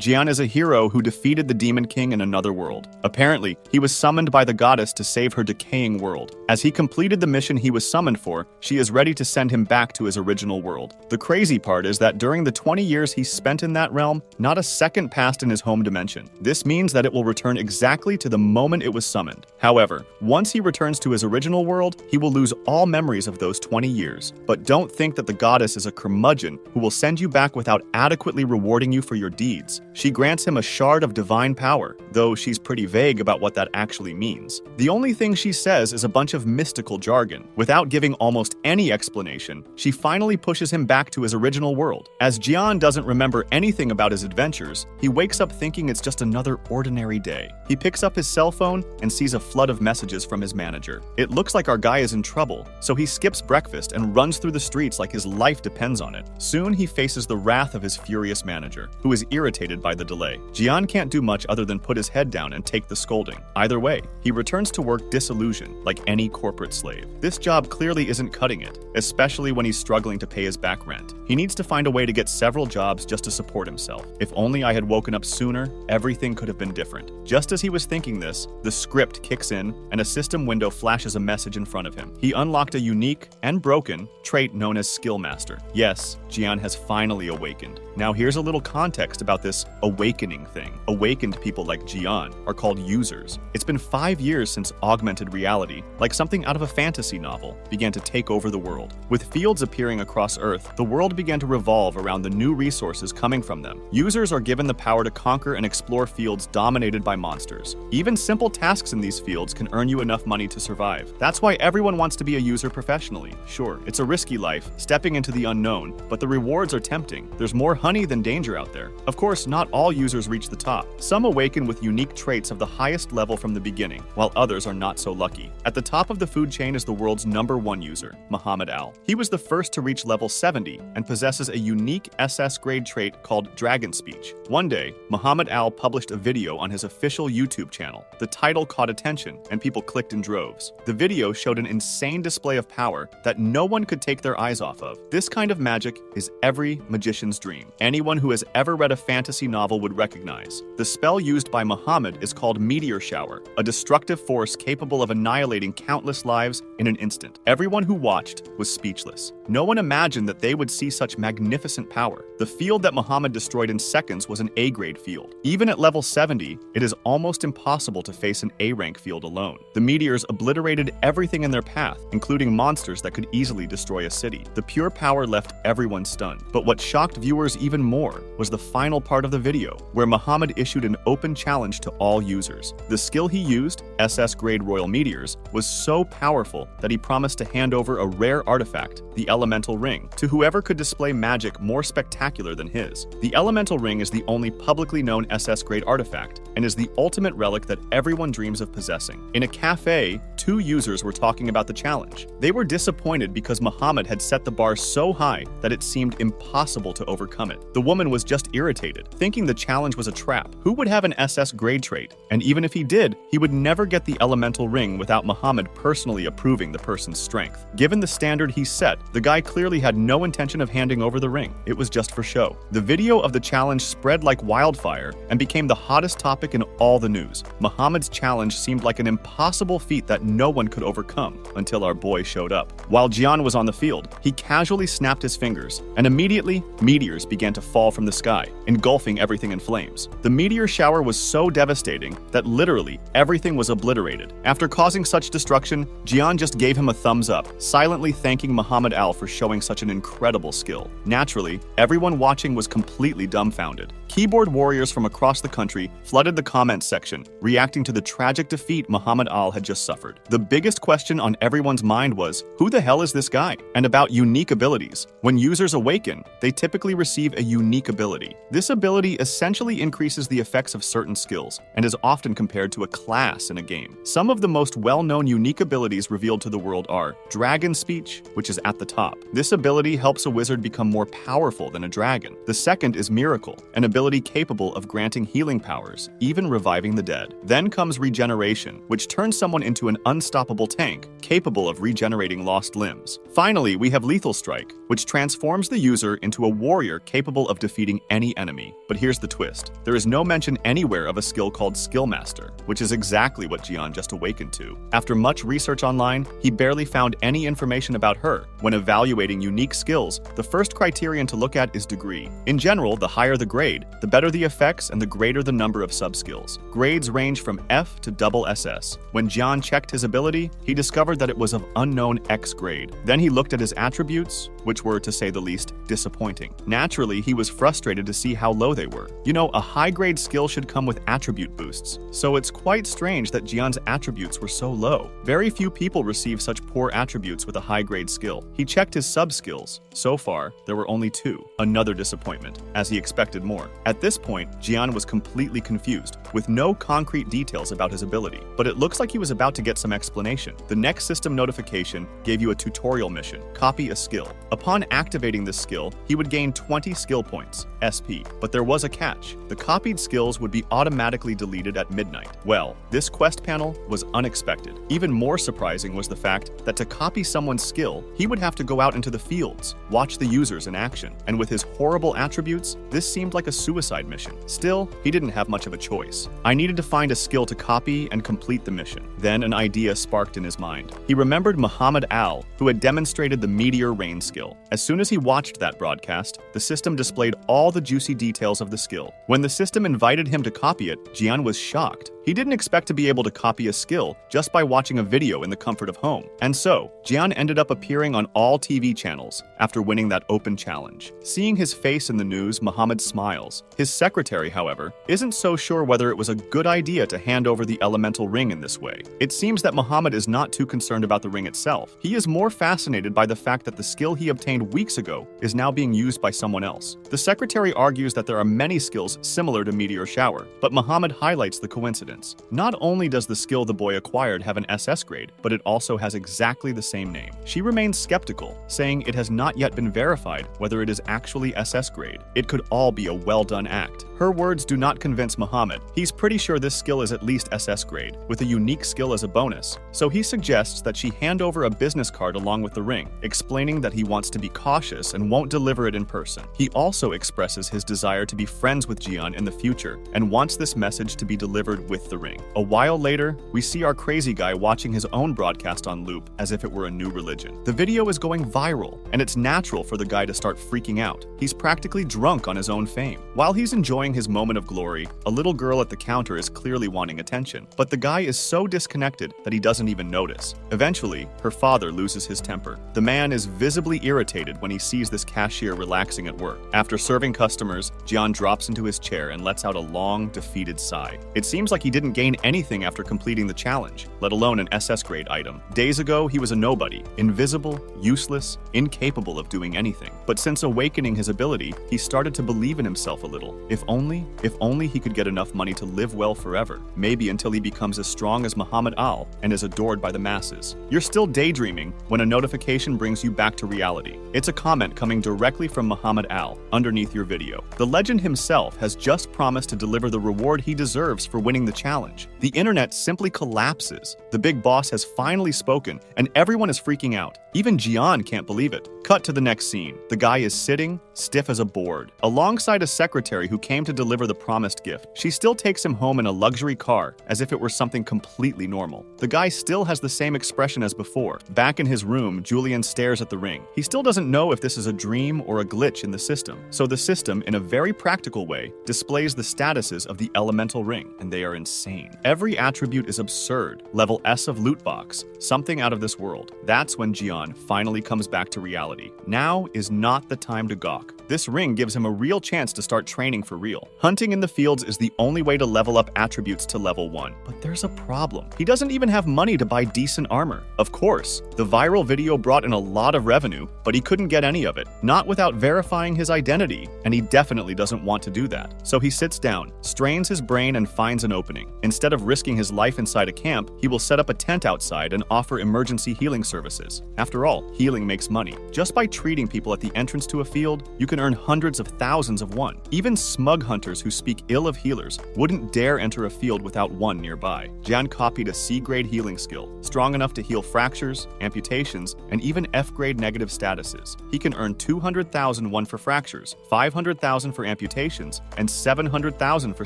Jian is a hero who defeated the Demon King in another world. Apparently, he was summoned by the goddess to save her decaying world. As he completed the mission he was summoned for, she is ready to send him back to his original world. The crazy part is that during the 20 years he spent in that realm, not a second passed in his home dimension. This means that it will return exactly to the moment it was summoned. However, once he returns to his original world, he will lose all memories of those 20 years. But don't think that the goddess is a curmudgeon who will send you back without adequately rewarding you for your deeds. She grants him a shard of divine power, though she's pretty vague about what that actually means. The only thing she says is a bunch of mystical jargon. Without giving almost any explanation, she finally pushes him back to his original world. As Jian doesn't remember anything about his adventures, he wakes up thinking it's just another ordinary day. He picks up his cell phone and sees a flood of messages from his manager. It looks like our guy is in trouble, so he skips breakfast and runs through the streets like his life depends on it. Soon he faces the wrath of his furious manager, who is irritated by the delay. Jian can't do much other than put his head down and take the scolding. Either way, he returns to work disillusioned, like any corporate slave. This job clearly isn't cutting it, especially when he's struggling to pay his back rent. He needs to find a way to get several jobs just to support himself. If only I had woken up sooner, everything could have been different. Just as he was thinking this, the script kicks in and a system window flashes a message in front of him. He unlocked a unique and broken trait known as Skillmaster. Yes, Jian has finally awakened. Now here's a little context about this awakening thing. Awakened people like Jian are called users. It's been 5 years since augmented reality, like something out of a fantasy novel, began to take over the world. With fields appearing across Earth, the world began to revolve around the new resources coming from them. Users are given the power to conquer and explore fields dominated by monsters. Even simple tasks in these fields can earn you enough money to survive. That's why everyone wants to be a user professionally. Sure, it's a risky life, stepping into the unknown, but the rewards are tempting. There's more honey than danger out there. Of course, not all users reach the top. Some awaken with unique traits of the highest level from the beginning, while others are not so lucky. At the top of the food chain is the world's #1 user, Muhammad Al. He was the first to reach level 70 and possesses a unique SS grade trait called Dragon Speech. One day, Muhammad Al published a video on his official YouTube channel. The title caught attention, and people clicked in droves. The video showed an insane display of power that no one could take their eyes off of. This kind of magic is every magician's dream. Anyone who has ever read a fantasy novel would recognize. The spell used by Muhammad is called Meteor Shower, a destructive force capable of annihilating countless lives in an instant. Everyone who watched was speechless. No one imagined that they would see such magnificent power. The field that Muhammad destroyed in seconds was an A-grade field. Even at level 70, it is almost impossible to face an A-rank field alone. The meteors obliterated everything in their path, including monsters that could easily destroy a city. The pure power left everyone stunned. But what shocked viewers even more was the final part of the video, where Muhammad issued an open challenge to all users. The skill he used, SS grade Royal Meteors, was so powerful that he promised to hand over a rare artifact, the Elemental Ring, to whoever could display magic more spectacular than his. The Elemental Ring is the only publicly known SS grade artifact, and is the ultimate relic that everyone dreams of possessing. In a cafe, 2 users were talking about the challenge. They were disappointed because Muhammad had set the bar so high that it seemed impossible to overcome it. The woman was just irritated, thinking the challenge was a trap. Who would have an SS grade trait? And even if he did, he would never get the Elemental Ring without Muhammad personally approving the person's strength. Given the standard he set, the guy clearly had no intention of handing over the ring. It was just for show. The video of the challenge spread like wildfire and became the hottest topic in all the news. Muhammad's challenge seemed like an impossible feat that no one could overcome until our boy showed up. While Jian was on the field, he casually snapped his fingers, and immediately, meteors began to fall from the sky, engulfing everything in flames. The meteor shower was so devastating that literally everything was obliterated. After causing such destruction, Jian just gave him a thumbs up, silently thanking Muhammad Al for showing such an incredible skill. Naturally, everyone watching was completely dumbfounded. Keyboard warriors from across the country flooded the comments section, reacting to the tragic defeat Muhammad Al had just suffered. The biggest question on everyone's mind was, who the hell is this guy? And about unique abilities. When users awaken, they typically receive a unique ability. This ability essentially increases the effects of certain skills, and is often compared to a class in a game. Some of the most well-known unique abilities revealed to the world are Dragon Speech, which is at the top. This ability helps a wizard become more powerful than a dragon. The second is Miracle, an ability capable of granting healing powers, even reviving the dead. Then comes Regeneration, transformation, which turns someone into an unstoppable tank, capable of regenerating lost limbs. Finally, we have Lethal Strike, which transforms the user into a warrior capable of defeating any enemy. But here's the twist. There is no mention anywhere of a skill called Skillmaster, which is exactly what Jian just awakened to. After much research online, he barely found any information about her. When evaluating unique skills, the first criterion to look at is degree. In general, the higher the grade, the better the effects and the greater the number of sub-skills. Grades range from F to double SS. When Jian checked his ability, he discovered that it was of unknown X grade. Then he looked at his attributes, which were, to say the least, disappointing. Naturally, he was frustrated to see how low they were. You know, a high-grade skill should come with attribute boosts, so it's quite strange that Jian's attributes were so low. Very few people receive such poor attributes with a high-grade skill. He checked his sub-skills. So far, there were only 2. Another disappointment, as he expected more. At this point, Jian was completely confused, with no concrete details about his ability. But it looks like he was about to get some explanation. The next system notification gave you a tutorial mission: copy a skill. Upon activating this skill, he would gain 20 skill points, SP. But there was a catch. The copied skills would be automatically deleted at midnight. Well, this quest panel was unexpected. Even more surprising was the fact that to copy someone's skill, he would have to go out into the fields, watch the users in action. And with his horrible attributes, this seemed like a suicide mission. Still, he didn't have much of a choice. I needed to find a skill to copy and complete the mission. Then an idea sparked in his mind. He remembered Muhammad Al, who had demonstrated the Meteor Rain skill. As soon as he watched that broadcast, the system displayed all the juicy details of the skill. When the system invited him to copy it, Jian was shocked. He didn't expect to be able to copy a skill just by watching a video in the comfort of home. And so, Jian ended up appearing on all TV channels after winning that open challenge. Seeing his face in the news, Muhammad smiles. His secretary, however, isn't so sure whether it was a good idea to hand over the elemental ring in this way. It seems that Muhammad is not too concerned about the ring itself. He is more fascinated by the fact that the skill he obtained weeks ago is now being used by someone else. The secretary argues that there are many skills similar to Meteor Shower, but Muhammad highlights the coincidence. Not only does the skill the boy acquired have an SS grade, but it also has exactly the same name. She remains skeptical, saying it has not yet been verified whether it is actually SS grade. It could all be a well-done act. Her words do not convince Muhammad. He's pretty sure this skill is at least SS grade, with a unique skill as a bonus. So he suggests that she hand over a business card along with the ring, explaining that he wants to be cautious and won't deliver it in person. He also expresses his desire to be friends with Jian in the future and wants this message to be delivered with the ring. A while later, we see our crazy guy watching his own broadcast on loop as if it were a new religion. The video is going viral, and it's natural for the guy to start freaking out. He's practically drunk on his own fame. While he's enjoying his moment of glory, a little girl at the counter is clearly wanting attention, but the guy is so disconnected that he doesn't even notice. Eventually, her father loses his temper. The man is visibly irritated when he sees this cashier relaxing at work. After serving customers, Jian drops into his chair and lets out a long, defeated sigh. It seems like he didn't gain anything after completing the challenge, let alone an SS grade item. Days ago, he was a nobody, invisible, useless, incapable of doing anything. But since awakening his ability, he started to believe in himself a little. If only he could get enough money to live well forever, maybe until he becomes as strong as Muhammad Al and is adored by the masses. You're still daydreaming when a notification brings you back to reality. It's a comment coming directly from Muhammad Al underneath your video. The legend himself has just promised to deliver the reward he deserves for winning the challenge. The internet simply collapses. The big boss has finally spoken, and everyone is freaking out. Even Jian can't believe it. Cut to the next scene. The guy is sitting, stiff as a board, alongside a secretary who came to deliver the promised gift. She still takes him home in a luxury car, as if it were something completely normal. The guy still has the same expression as before. Back in his room, Julian stares at the ring. He still doesn't know if this is a dream or a glitch in the system. So the system, in a very practical way, displays the statuses of the elemental ring, and they are insane. Every attribute is absurd. Level S of loot box, something out of this world. That's when Jian finally comes back to reality. Now is not the time to gawk. This ring gives him a real chance to start training for real. Hunting in the fields is the only way to level up attributes to level 1. But there's a problem. He doesn't even have money to buy decent armor. Of course, the viral video brought in a lot of revenue, but he couldn't get any of it. Not without verifying his identity, and he definitely doesn't want to do that. So he sits down, strains his brain, and finds an opening. Instead of risking his life inside a camp, he will set up a tent outside and offer emergency healing services. After all, healing makes money. Just by treating people at the entrance to a field, you can can earn hundreds of thousands of won. Even smug hunters who speak ill of healers wouldn't dare enter a field without one nearby. Jian copied a C-grade healing skill, strong enough to heal fractures, amputations, and even F-grade negative statuses. He can earn 200,000 won for fractures, 500,000 for amputations, and 700,000 for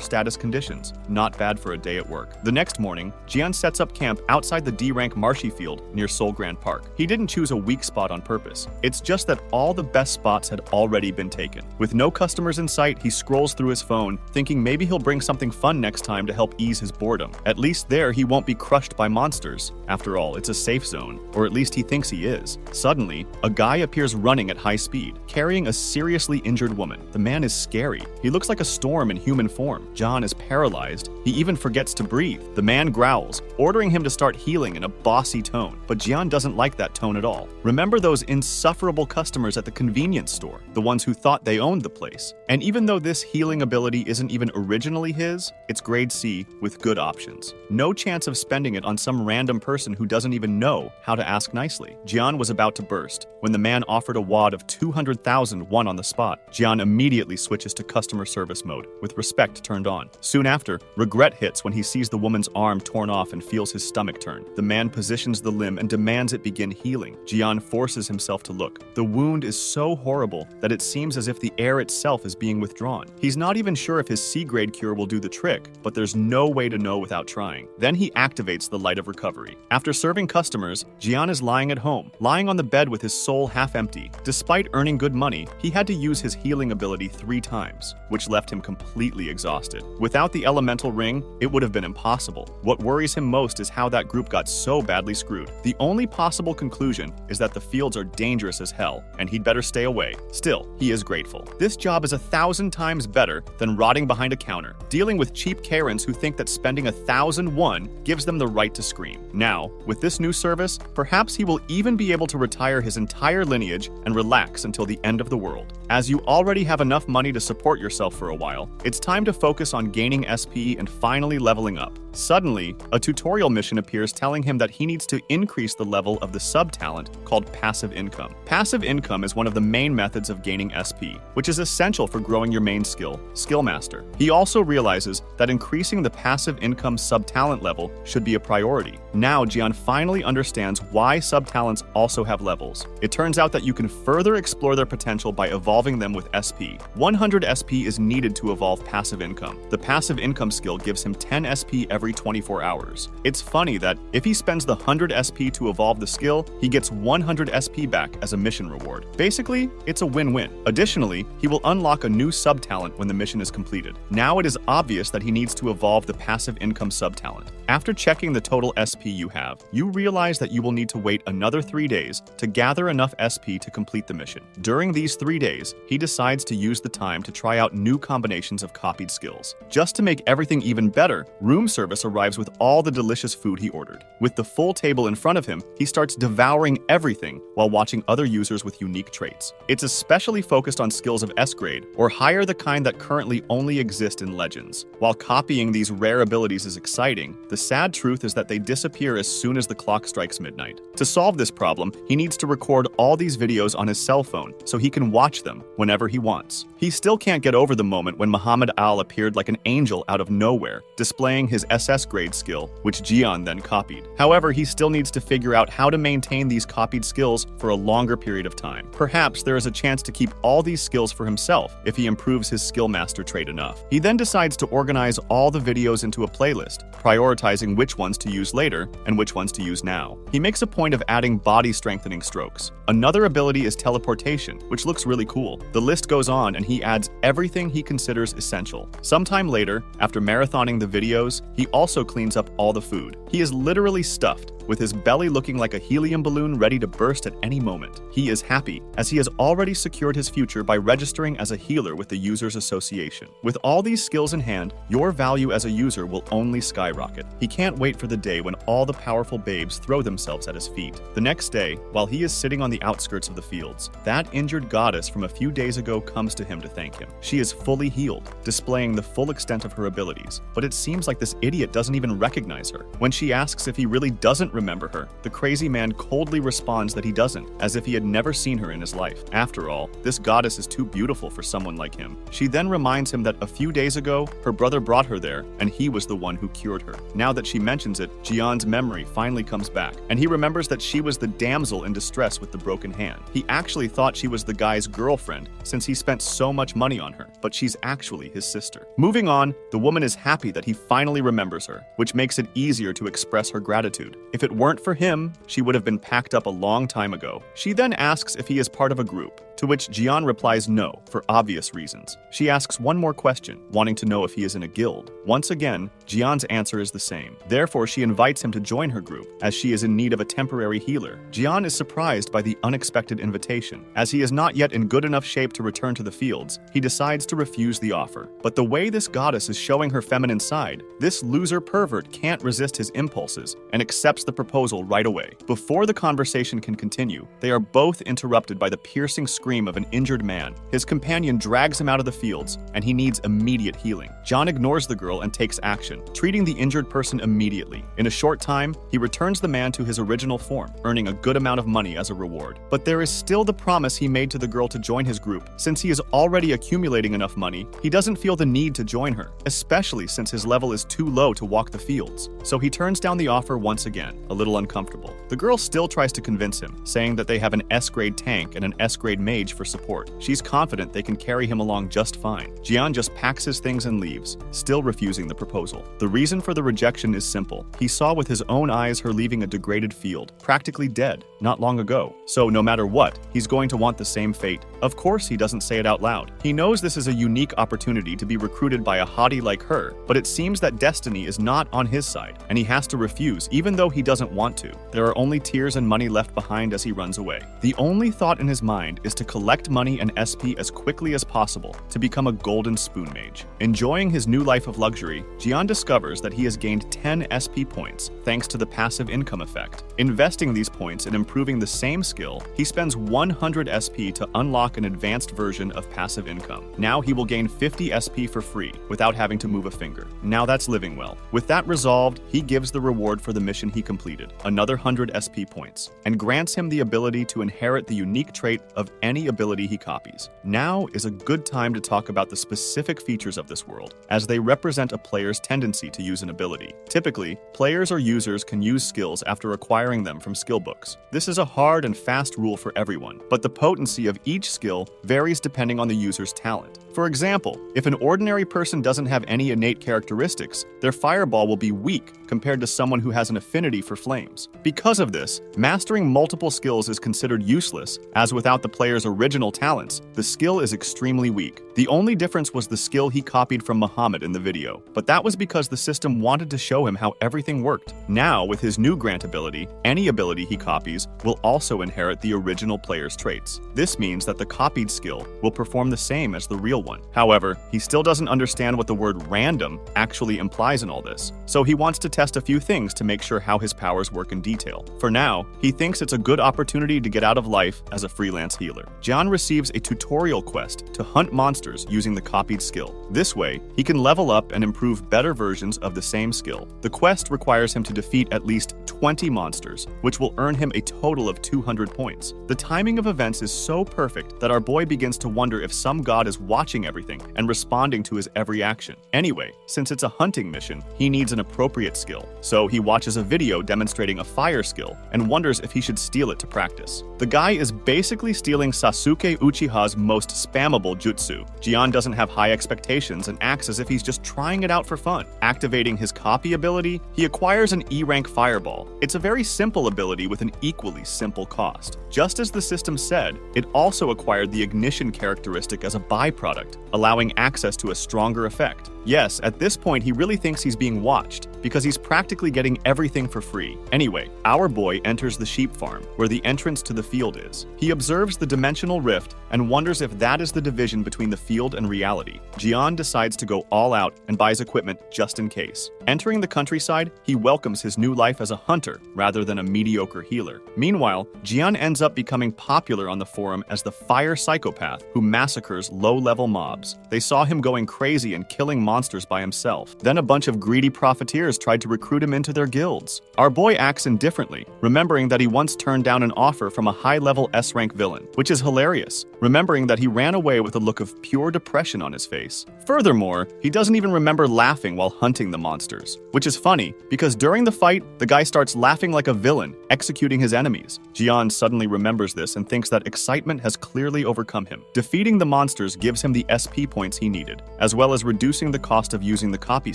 status conditions. Not bad for a day at work. The next morning, Jian sets up camp outside the D-rank marshy field near Seoul Grand Park. He didn't choose a weak spot on purpose. It's just that all the best spots had already been taken. With no customers in sight, he scrolls through his phone, thinking maybe he'll bring something fun next time to help ease his boredom. At least there, he won't be crushed by monsters. After all, it's a safe zone, or at least he thinks he is. Suddenly, a guy appears running at high speed, carrying a seriously injured woman. The man is scary. He looks like a storm in human form. Jian is paralyzed. He even forgets to breathe. The man growls, ordering him to start healing in a bossy tone, but Jian doesn't like that tone at all. Remember those insufferable customers at the convenience store, the ones who thought they owned the place. And even though this healing ability isn't even originally his, it's grade C with good options. No chance of spending it on some random person who doesn't even know how to ask nicely. Jian was about to burst when the man offered a wad of 200,000 won on the spot. Jian immediately switches to customer service mode, with respect turned on. Soon after, regret hits when he sees the woman's arm torn off and feels his stomach turn. The man positions the limb and demands it begin healing. Jian forces himself to look. The wound is so horrible that it seems as if the air itself is being withdrawn. He's not even sure if his C-grade cure will do the trick, but there's no way to know without trying. Then he activates the light of recovery. After serving customers, Jian is lying at home, lying on the bed with his soul half empty. Despite earning good money, he had to use his healing ability 3 times, which left him completely exhausted. Without the elemental ring, it would have been impossible. What worries him most is how that group got so badly screwed. The only possible conclusion is that the fields are dangerous as hell, and he'd better stay away. Still, he is grateful. This job is 1,000 times better than rotting behind a counter, dealing with cheap Karens who think that spending 1,000 won gives them the right to scream. Now, with this new service, perhaps he will even be able to retire his entire lineage and relax until the end of the world. As you already have enough money to support yourself for a while, it's time to focus on gaining SP and finally leveling up. Suddenly, a tutorial mission appears telling him that he needs to increase the level of the sub-talent called passive income. Passive income is one of the main methods of gaining SP, which is essential for growing your main skill, Skillmaster. He also realizes that increasing the passive income sub-talent level should be a priority. Now, Jian finally understands why sub-talents also have levels. It turns out that you can further explore their potential by evolving them with SP. 100 SP is needed to evolve passive income. The passive income skill gives him 10 SP every 24 hours. It's funny that if he spends the 100 SP to evolve the skill, he gets 100 SP back as a mission reward. Basically, it's a win-win. Additionally, he will unlock a new sub-talent when the mission is completed. Now it is obvious that he needs to evolve the passive income sub-talent. After checking the total SP you have, you realize that you will need to wait another 3 days to gather enough SP to complete the mission. During these 3 days, he decides to use the time to try out new combinations of copied skills. Just to make everything even better, room service arrives with all the delicious food he ordered. With the full table in front of him, he starts devouring everything while watching other users with unique traits. It's especially focused on skills of S-grade, or higher, the kind that currently only exist in Legends. While copying these rare abilities is exciting, the sad truth is that they disappear as soon as the clock strikes midnight. To solve this problem, he needs to record all these videos on his cell phone so he can watch them whenever he wants. He still can't get over the moment when Muhammad Al appeared like an angel out of nowhere, displaying his SS grade skill, which Jian then copied. However, he still needs to figure out how to maintain these copied skills for a longer period of time. Perhaps there is a chance to keep all these skills for himself if he improves his Skillmaster trait enough. He then decides to organize all the videos into a playlist, prioritizing which ones to use later and which ones to use now. He makes a point of adding body strengthening strokes. Another ability is teleportation, which looks really cool. The list goes on and he adds everything he considers essential. Sometime later, after marathoning the videos, he also cleans up all the food. He is literally stuffed, with his belly looking like a helium balloon ready to burst at any moment. He is happy, as he has already secured his future by registering as a healer with the Users Association. With all these skills in hand, your value as a user will only skyrocket. He can't wait for the day when all the powerful babes throw themselves at his feet. The next day, while he is sitting on the outskirts of the fields, that injured goddess from a few days ago comes to him to thank him. She is fully healed, displaying the full extent of her abilities, but it seems like this idiot doesn't even recognize her. When she asks if he really doesn't remember her. The crazy man coldly responds that he doesn't, as if he had never seen her in his life. After all, this goddess is too beautiful for someone like him. She then reminds him that a few days ago, her brother brought her there, and he was the one who cured her. Now that she mentions it, Jian's memory finally comes back, and he remembers that she was the damsel in distress with the broken hand. He actually thought she was the guy's girlfriend, since he spent so much money on her, but she's actually his sister. Moving on, the woman is happy that he finally remembers her, which makes it easier to express her gratitude. If it weren't for him, she would have been packed up a long time ago. She then asks if he is part of a group, to which Jian replies no, for obvious reasons. She asks one more question, wanting to know if he is in a guild. Once again, Jian's answer is the same. Therefore, she invites him to join her group, as she is in need of a temporary healer. Jian is surprised by the unexpected invitation. As he is not yet in good enough shape to return to the fields, he decides to refuse the offer. But the way this goddess is showing her feminine side, this loser pervert can't resist his impulses and accepts the proposal right away. Before the conversation can continue, they are both interrupted by the piercing scream of an injured man. His companion drags him out of the fields, and he needs immediate healing. Jian ignores the girl and takes action, treating the injured person immediately. In a short time, he returns the man to his original form, earning a good amount of money as a reward. But there is still the promise he made to the girl to join his group. Since he is already accumulating enough money, he doesn't feel the need to join her, especially since his level is too low to walk the fields. So he turns down the offer once again, a little uncomfortable. The girl still tries to convince him, saying that they have an S-grade tank and an S-grade mage for support. She's confident they can carry him along just fine. Jian just packs his things and leaves, still refusing the proposal. The reason for the rejection is simple. He saw with his own eyes her leaving a degraded field, practically dead, not long ago. So no matter what, he's going to want the same fate. Of course he doesn't say it out loud. He knows this is a unique opportunity to be recruited by a hottie like her, but it seems that destiny is not on his side, and he has to refuse even though he doesn't want to. There are only tears and money left behind as he runs away. The only thought in his mind is to collect money and SP as quickly as possible to become a golden spoon mage. Enjoying his new life of luxury, Jian discovers that he has gained 10 SP points thanks to the passive income effect. Investing these points in improving the same skill, he spends 100 SP to unlock an advanced version of passive income. Now he will gain 50 SP for free without having to move a finger. Now that's living well. With that resolved, he gives the reward for the mission he completed, another 100 SP points, and grants him the ability to inherit the unique trait of any ability he copies. Now is a good time to talk about the specific features of this world, as they represent a player's tendency to use an ability. Typically, players or users can use skills after acquiring them from skill books. This is a hard and fast rule for everyone, but the potency of each skill varies depending on the user's talent. For example, if an ordinary person doesn't have any innate characteristics, their fireball will be weak compared to someone who has an affinity for flames. Because of this, mastering multiple skills is considered useless, as without the player's original talents, the skill is extremely weak. The only difference was the skill he copied from Muhammad in the video, but that was because the system wanted to show him how everything worked. Now, with his new grant ability, any ability he copies will also inherit the original player's traits. This means that the copied skill will perform the same as the real one. However, he still doesn't understand what the word random actually implies in all this, so he wants to test a few things to make sure how his powers work in detail. For now, he thinks it's a good opportunity to get out of life as a freelance healer. Jian receives a tutorial quest to hunt monsters using the copied skill. This way, he can level up and improve better versions of the same skill. The quest requires him to defeat at least 20 monsters, which will earn him a total of 200 points. The timing of events is so perfect that our boy begins to wonder if some god is watching everything and responding to his every action. Anyway, since it's a hunting mission, he needs an appropriate skill. So he watches a video demonstrating a fire skill and wonders if he should steal it to practice. The guy is basically stealing Sasuke Uchiha's most spammable jutsu. Jian doesn't have high expectations and acts as if he's just trying it out for fun. Activating his copy ability, he acquires an E-rank fireball. It's a very simple ability with an equally simple cost. Just as the system said, it also acquired the ignition characteristic as a byproduct, allowing access to a stronger effect. Yes, at this point he really thinks he's being watched, because he's practically getting everything for free. Anyway, our boy enters the sheep farm, where the entrance to the field is. He observes the dimensional rift and wonders if that is the division between the field and reality. Jian decides to go all out and buys equipment just in case. Entering the countryside, he welcomes his new life as a hunter rather than a mediocre healer. Meanwhile, Jian ends up becoming popular on the forum as the fire psychopath who massacres low-level mobs. They saw him going crazy and killing monsters by himself. Then a bunch of greedy profiteers players tried to recruit him into their guilds. Our boy acts indifferently, remembering that he once turned down an offer from a high-level S-rank villain, which is hilarious, remembering that he ran away with a look of pure depression on his face. Furthermore, he doesn't even remember laughing while hunting the monsters, which is funny because during the fight, the guy starts laughing like a villain, executing his enemies. Jian suddenly remembers this and thinks that excitement has clearly overcome him. Defeating the monsters gives him the SP points he needed, as well as reducing the cost of using the copy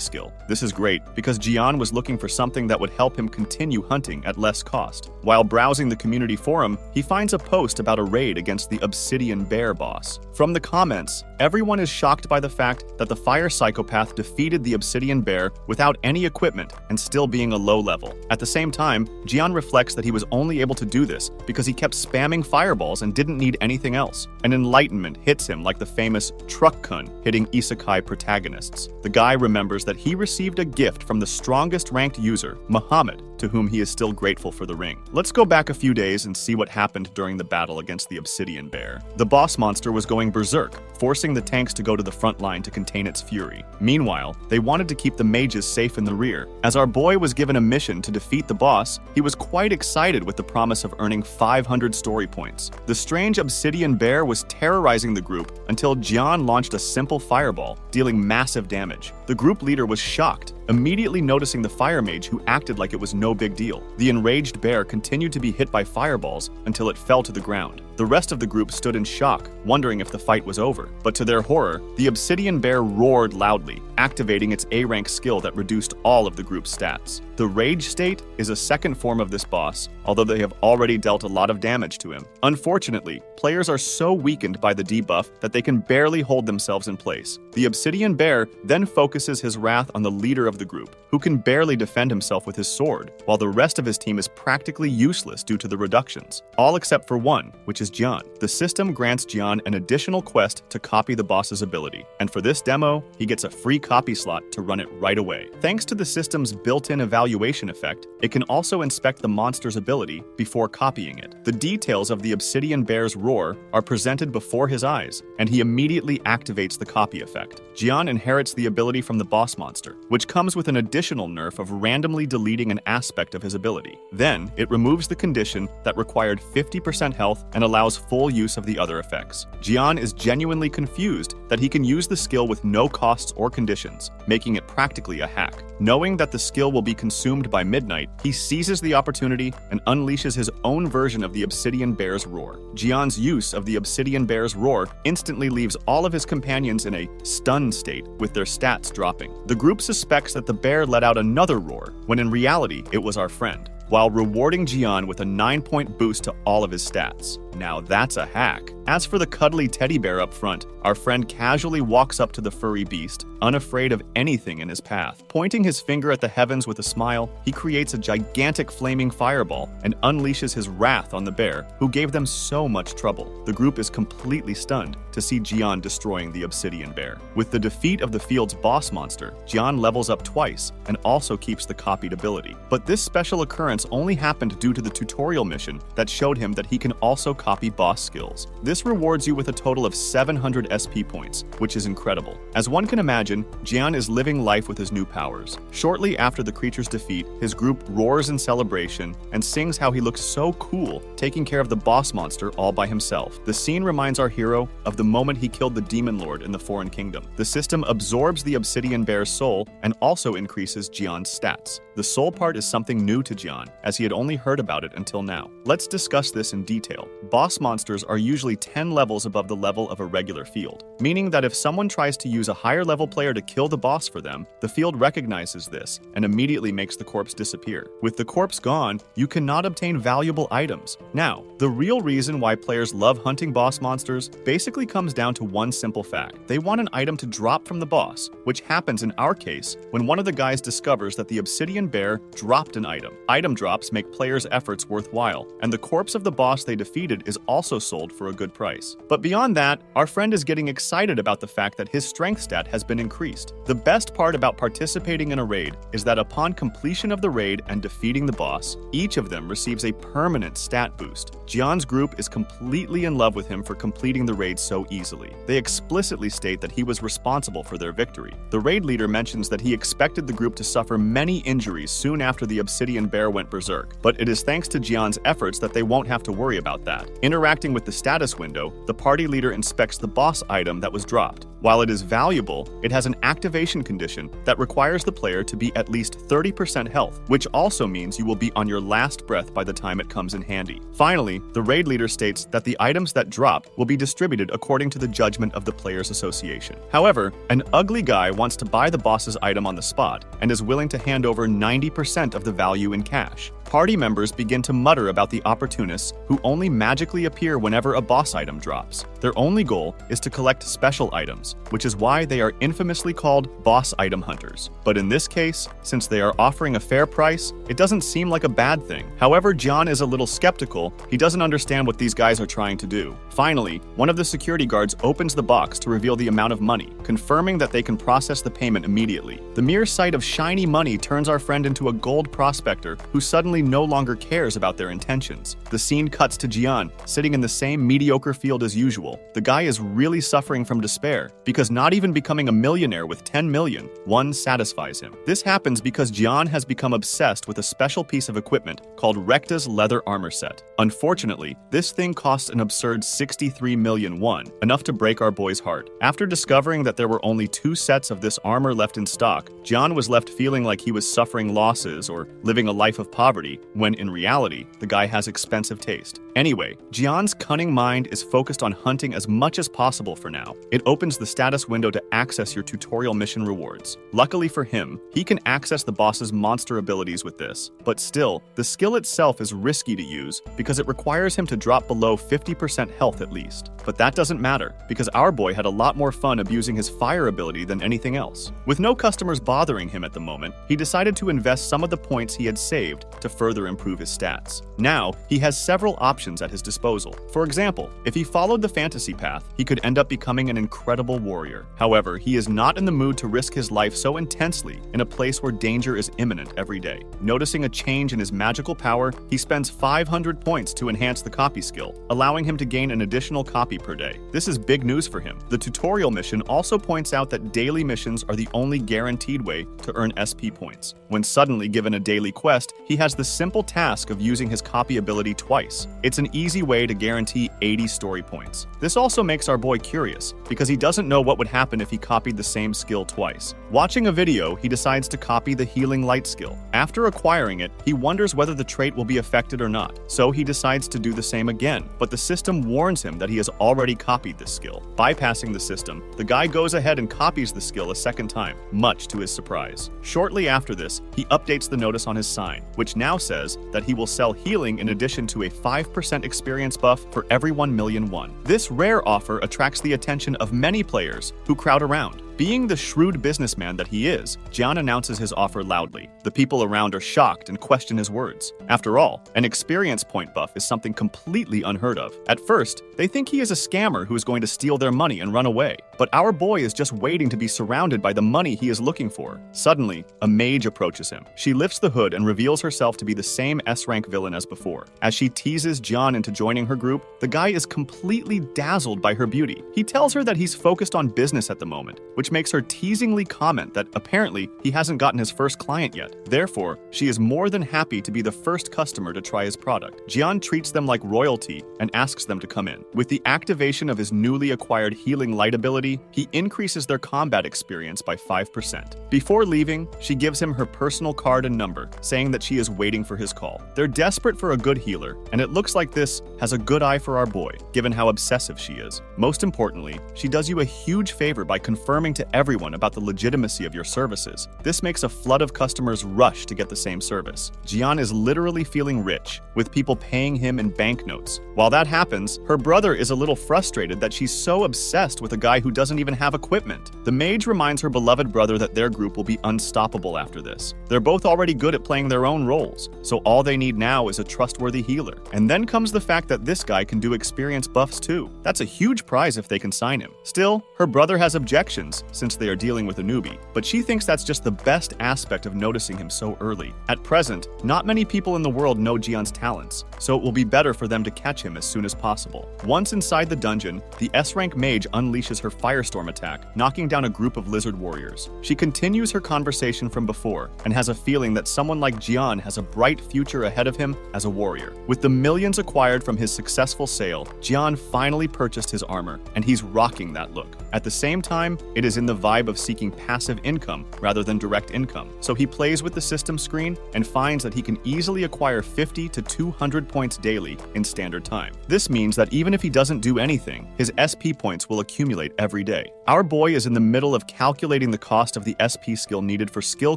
skill. This is great because Jian was looking for something that would help him continue hunting at less cost. While browsing the community forum, he finds a post about a raid against the Obsidian Bear boss. From the comments, everyone is shocked by the fact that the fire psychopath defeated the Obsidian Bear without any equipment and still being a low level. At the same time, Jian reflects that he was only able to do this because he kept spamming fireballs and didn't need anything else. An enlightenment hits him like the famous truck-kun hitting isekai protagonists. The guy remembers that he received a gift from the strongest ranked user, Muhammad, to whom he is still grateful for the ring. Let's go back a few days and see what happened during the battle against the Obsidian Bear. The boss monster was going berserk, forcing the tanks to go to the front line to contain its fury. Meanwhile, they wanted to keep the mages safe in the rear. As our boy was given a mission to defeat the boss, he was quite excited with the promise of earning 500 story points. The strange Obsidian Bear was terrorizing the group until Jian launched a simple fireball, dealing massive damage. The group leader was shocked, immediately noticing the fire mage who acted like it was no big deal. The enraged bear continued to be hit by fireballs until it fell to the ground. The rest of the group stood in shock, wondering if the fight was over. But to their horror, the Obsidian Bear roared loudly, activating its A-rank skill that reduced all of the group's stats. The Rage State is a second form of this boss, although they have already dealt a lot of damage to him. Unfortunately, players are so weakened by the debuff that they can barely hold themselves in place. The Obsidian Bear then focuses his wrath on the leader of the group, who can barely defend himself with his sword, while the rest of his team is practically useless due to the reductions, all except for one, which is Jian. The system grants Jian an additional quest to copy the boss's ability, and for this demo, he gets a free copy slot to run it right away. Thanks to the system's built-in evaluation effect, it can also inspect the monster's ability before copying it. The details of the Obsidian Bear's roar are presented before his eyes, and he immediately activates the copy effect. Jian inherits the ability from the boss monster, which comes with an additional nerf of randomly deleting an aspect of his ability. Then, it removes the condition that required 50% health and allows full use of the other effects. Jian is genuinely confused that he can use the skill with no costs or conditions, making it practically a hack. Knowing that the skill will be consumed by midnight, he seizes the opportunity and unleashes his own version of the Obsidian Bear's roar. Jian's use of the Obsidian Bear's roar instantly leaves all of his companions in a stun state, with their stats dropping. The group suspects that the bear let out another roar, when in reality it was our friend, while rewarding Jian with a 9-point boost to all of his stats. Now that's a hack. As for the cuddly teddy bear up front, our friend casually walks up to the furry beast, unafraid of anything in his path. Pointing his finger at the heavens with a smile, he creates a gigantic flaming fireball and unleashes his wrath on the bear, who gave them so much trouble. The group is completely stunned to see Jian destroying the Obsidian Bear. With the defeat of the field's boss monster, Jian levels up twice and also keeps the copied ability. But this special occurrence only happened due to the tutorial mission that showed him that he can also copy boss skills. This rewards you with a total of 700 SP points, which is incredible. As one can imagine, Jian is living life with his new powers. Shortly after the creature's defeat, his group roars in celebration and sings how he looks so cool, taking care of the boss monster all by himself. The scene reminds our hero of the moment he killed the Demon Lord in the Foreign Kingdom. The system absorbs the Obsidian Bear's soul and also increases Jian's stats. The soul part is something new to Jian, as he had only heard about it until now. Let's discuss this in detail. Boss monsters are usually 10 levels above the level of a regular field, meaning that if someone tries to use a higher level player to kill the boss for them, the field recognizes this and immediately makes the corpse disappear. With the corpse gone, you cannot obtain valuable items. Now, the real reason why players love hunting boss monsters basically comes down to one simple fact. They want an item to drop from the boss, which happens in our case when one of the guys discovers that the Obsidian Bear dropped an item. Item drops make players' efforts worthwhile, and the corpse of the boss they defeated is also sold for a good price. But beyond that, our friend is getting excited about the fact that his strength stat has been increased. The best part about participating in a raid is that upon completion of the raid and defeating the boss, each of them receives a permanent stat boost. Jian's group is completely in love with him for completing the raid so easily. They explicitly state that he was responsible for their victory. The raid leader mentions that he expected the group to suffer many injuries soon after the Obsidian Bear went berserk, but it is thanks to Jian's efforts that they won't have to worry about that. Interacting with the status window, the party leader inspects the boss item that was dropped. While it is valuable, it has an activation condition that requires the player to be at least 30% health, which also means you will be on your last breath by the time it comes in handy. Finally, the raid leader states that the items that drop will be distributed according to the judgment of the Players Association. However, an ugly guy wants to buy the boss's item on the spot and is willing to hand over 90% of the value in cash. Party members begin to mutter about the opportunists who only magically appear whenever a boss item drops. Their only goal is to collect special items, which is why they are infamously called boss item hunters. But in this case, since they are offering a fair price, it doesn't seem like a bad thing. However, John is a little skeptical. He doesn't understand what these guys are trying to do. Finally, one of the security guards opens the box to reveal the amount of money, confirming that they can process the payment immediately. The mere sight of shiny money turns our friend into a gold prospector who suddenly no longer cares about their intentions. The scene cuts to Jian, sitting in the same mediocre field as usual. The guy is really suffering from despair, because not even becoming a millionaire with 10 million satisfies him. This happens because Jian has become obsessed with a special piece of equipment called Recta's leather armor set. Unfortunately, this thing costs an absurd 63 million won, enough to break our boy's heart. After discovering that there were only 2 sets of this armor left in stock, Jian was left feeling like he was suffering losses or living a life of poverty, when in reality, the guy has expensive taste. Anyway, Jian's cunning mind is focused on hunting as much as possible for now. It opens the status window to access your tutorial mission rewards. Luckily for him, he can access the boss's monster abilities with this. But still, the skill itself is risky to use because it requires him to drop below 50% health at least. But that doesn't matter, because our boy had a lot more fun abusing his fire ability than anything else. With no customers bothering him at the moment, he decided to invest some of the points he had saved to further improve his stats. Now, he has several options at his disposal. For example, if he followed the fantasy path, he could end up becoming an incredible warrior. However, he is not in the mood to risk his life so intensely in a place where danger is imminent every day. Noticing a change in his magical power, he spends 500 points to enhance the copy skill, allowing him to gain an additional copy per day. This is big news for him. The tutorial mission also points out that daily missions are the only guaranteed way to earn SP points. When suddenly given a daily quest, he has the simple task of using his copy ability twice. It's an easy way to guarantee 80 story points. This also makes our boy curious, because he doesn't know what would happen if he copied the same skill twice. Watching a video, he decides to copy the healing light skill. After acquiring it, he wonders whether the trait will be affected or not, so he decides to do the same again, but the system warns him that he has already copied this skill. Bypassing the system, the guy goes ahead and copies the skill a second time, much to his surprise. Shortly after this, he updates the notice on his sign, which now says that he will sell healing in addition to a 5% experience buff for every 1 million won. This rare offer attracts the attention of many players who crowd around. Being the shrewd businessman that he is, Jian announces his offer loudly. The people around are shocked and question his words. After all, an experience point buff is something completely unheard of. At first, they think he is a scammer who is going to steal their money and run away. But our boy is just waiting to be surrounded by the money he is looking for. Suddenly, a mage approaches him. She lifts the hood and reveals herself to be the same S-rank villain as before. As she teases Jian into joining her group, the guy is completely dazzled by her beauty. He tells her that he's focused on business at the moment, which makes her teasingly comment that apparently he hasn't gotten his first client yet. Therefore, she is more than happy to be the first customer to try his product. Jian treats them like royalty and asks them to come in. With the activation of his newly acquired healing light ability, he increases their combat experience by 5%. Before leaving, she gives him her personal card and number, saying that she is waiting for his call. They're desperate for a good healer, and it looks like this has a good eye for our boy, given how obsessive she is. Most importantly, she does you a huge favor by confirming to everyone about the legitimacy of your services. This makes a flood of customers rush to get the same service. Jian is literally feeling rich, with people paying him in banknotes. While that happens, her brother is a little frustrated that she's so obsessed with a guy who doesn't even have equipment. The mage reminds her beloved brother that their group will be unstoppable after this. They're both already good at playing their own roles, so all they need now is a trustworthy healer. And then comes the fact that this guy can do experience buffs too. That's a huge prize if they can sign him. Still, her brother has objections since they are dealing with a newbie, but she thinks that's just the best aspect of noticing him so early. At present, not many people in the world know Jian's talents, so it will be better for them to catch him as soon as possible. Once inside the dungeon, the S-rank mage unleashes her firestorm attack, knocking down a group of lizard warriors. She continues her conversation from before and has a feeling that someone like Jian has a bright future ahead of him as a warrior. With the millions acquired from his successful sale, Jian finally purchased his armor, and he's rocking that look. At the same time, it is in the vibe of seeking passive income rather than direct income. So he plays with the system screen and finds that he can easily acquire 50 to 200 points daily in standard time. This means that even if he doesn't do anything, his SP points will accumulate every day. Our boy is in the middle of calculating the cost of the SP skill needed for skill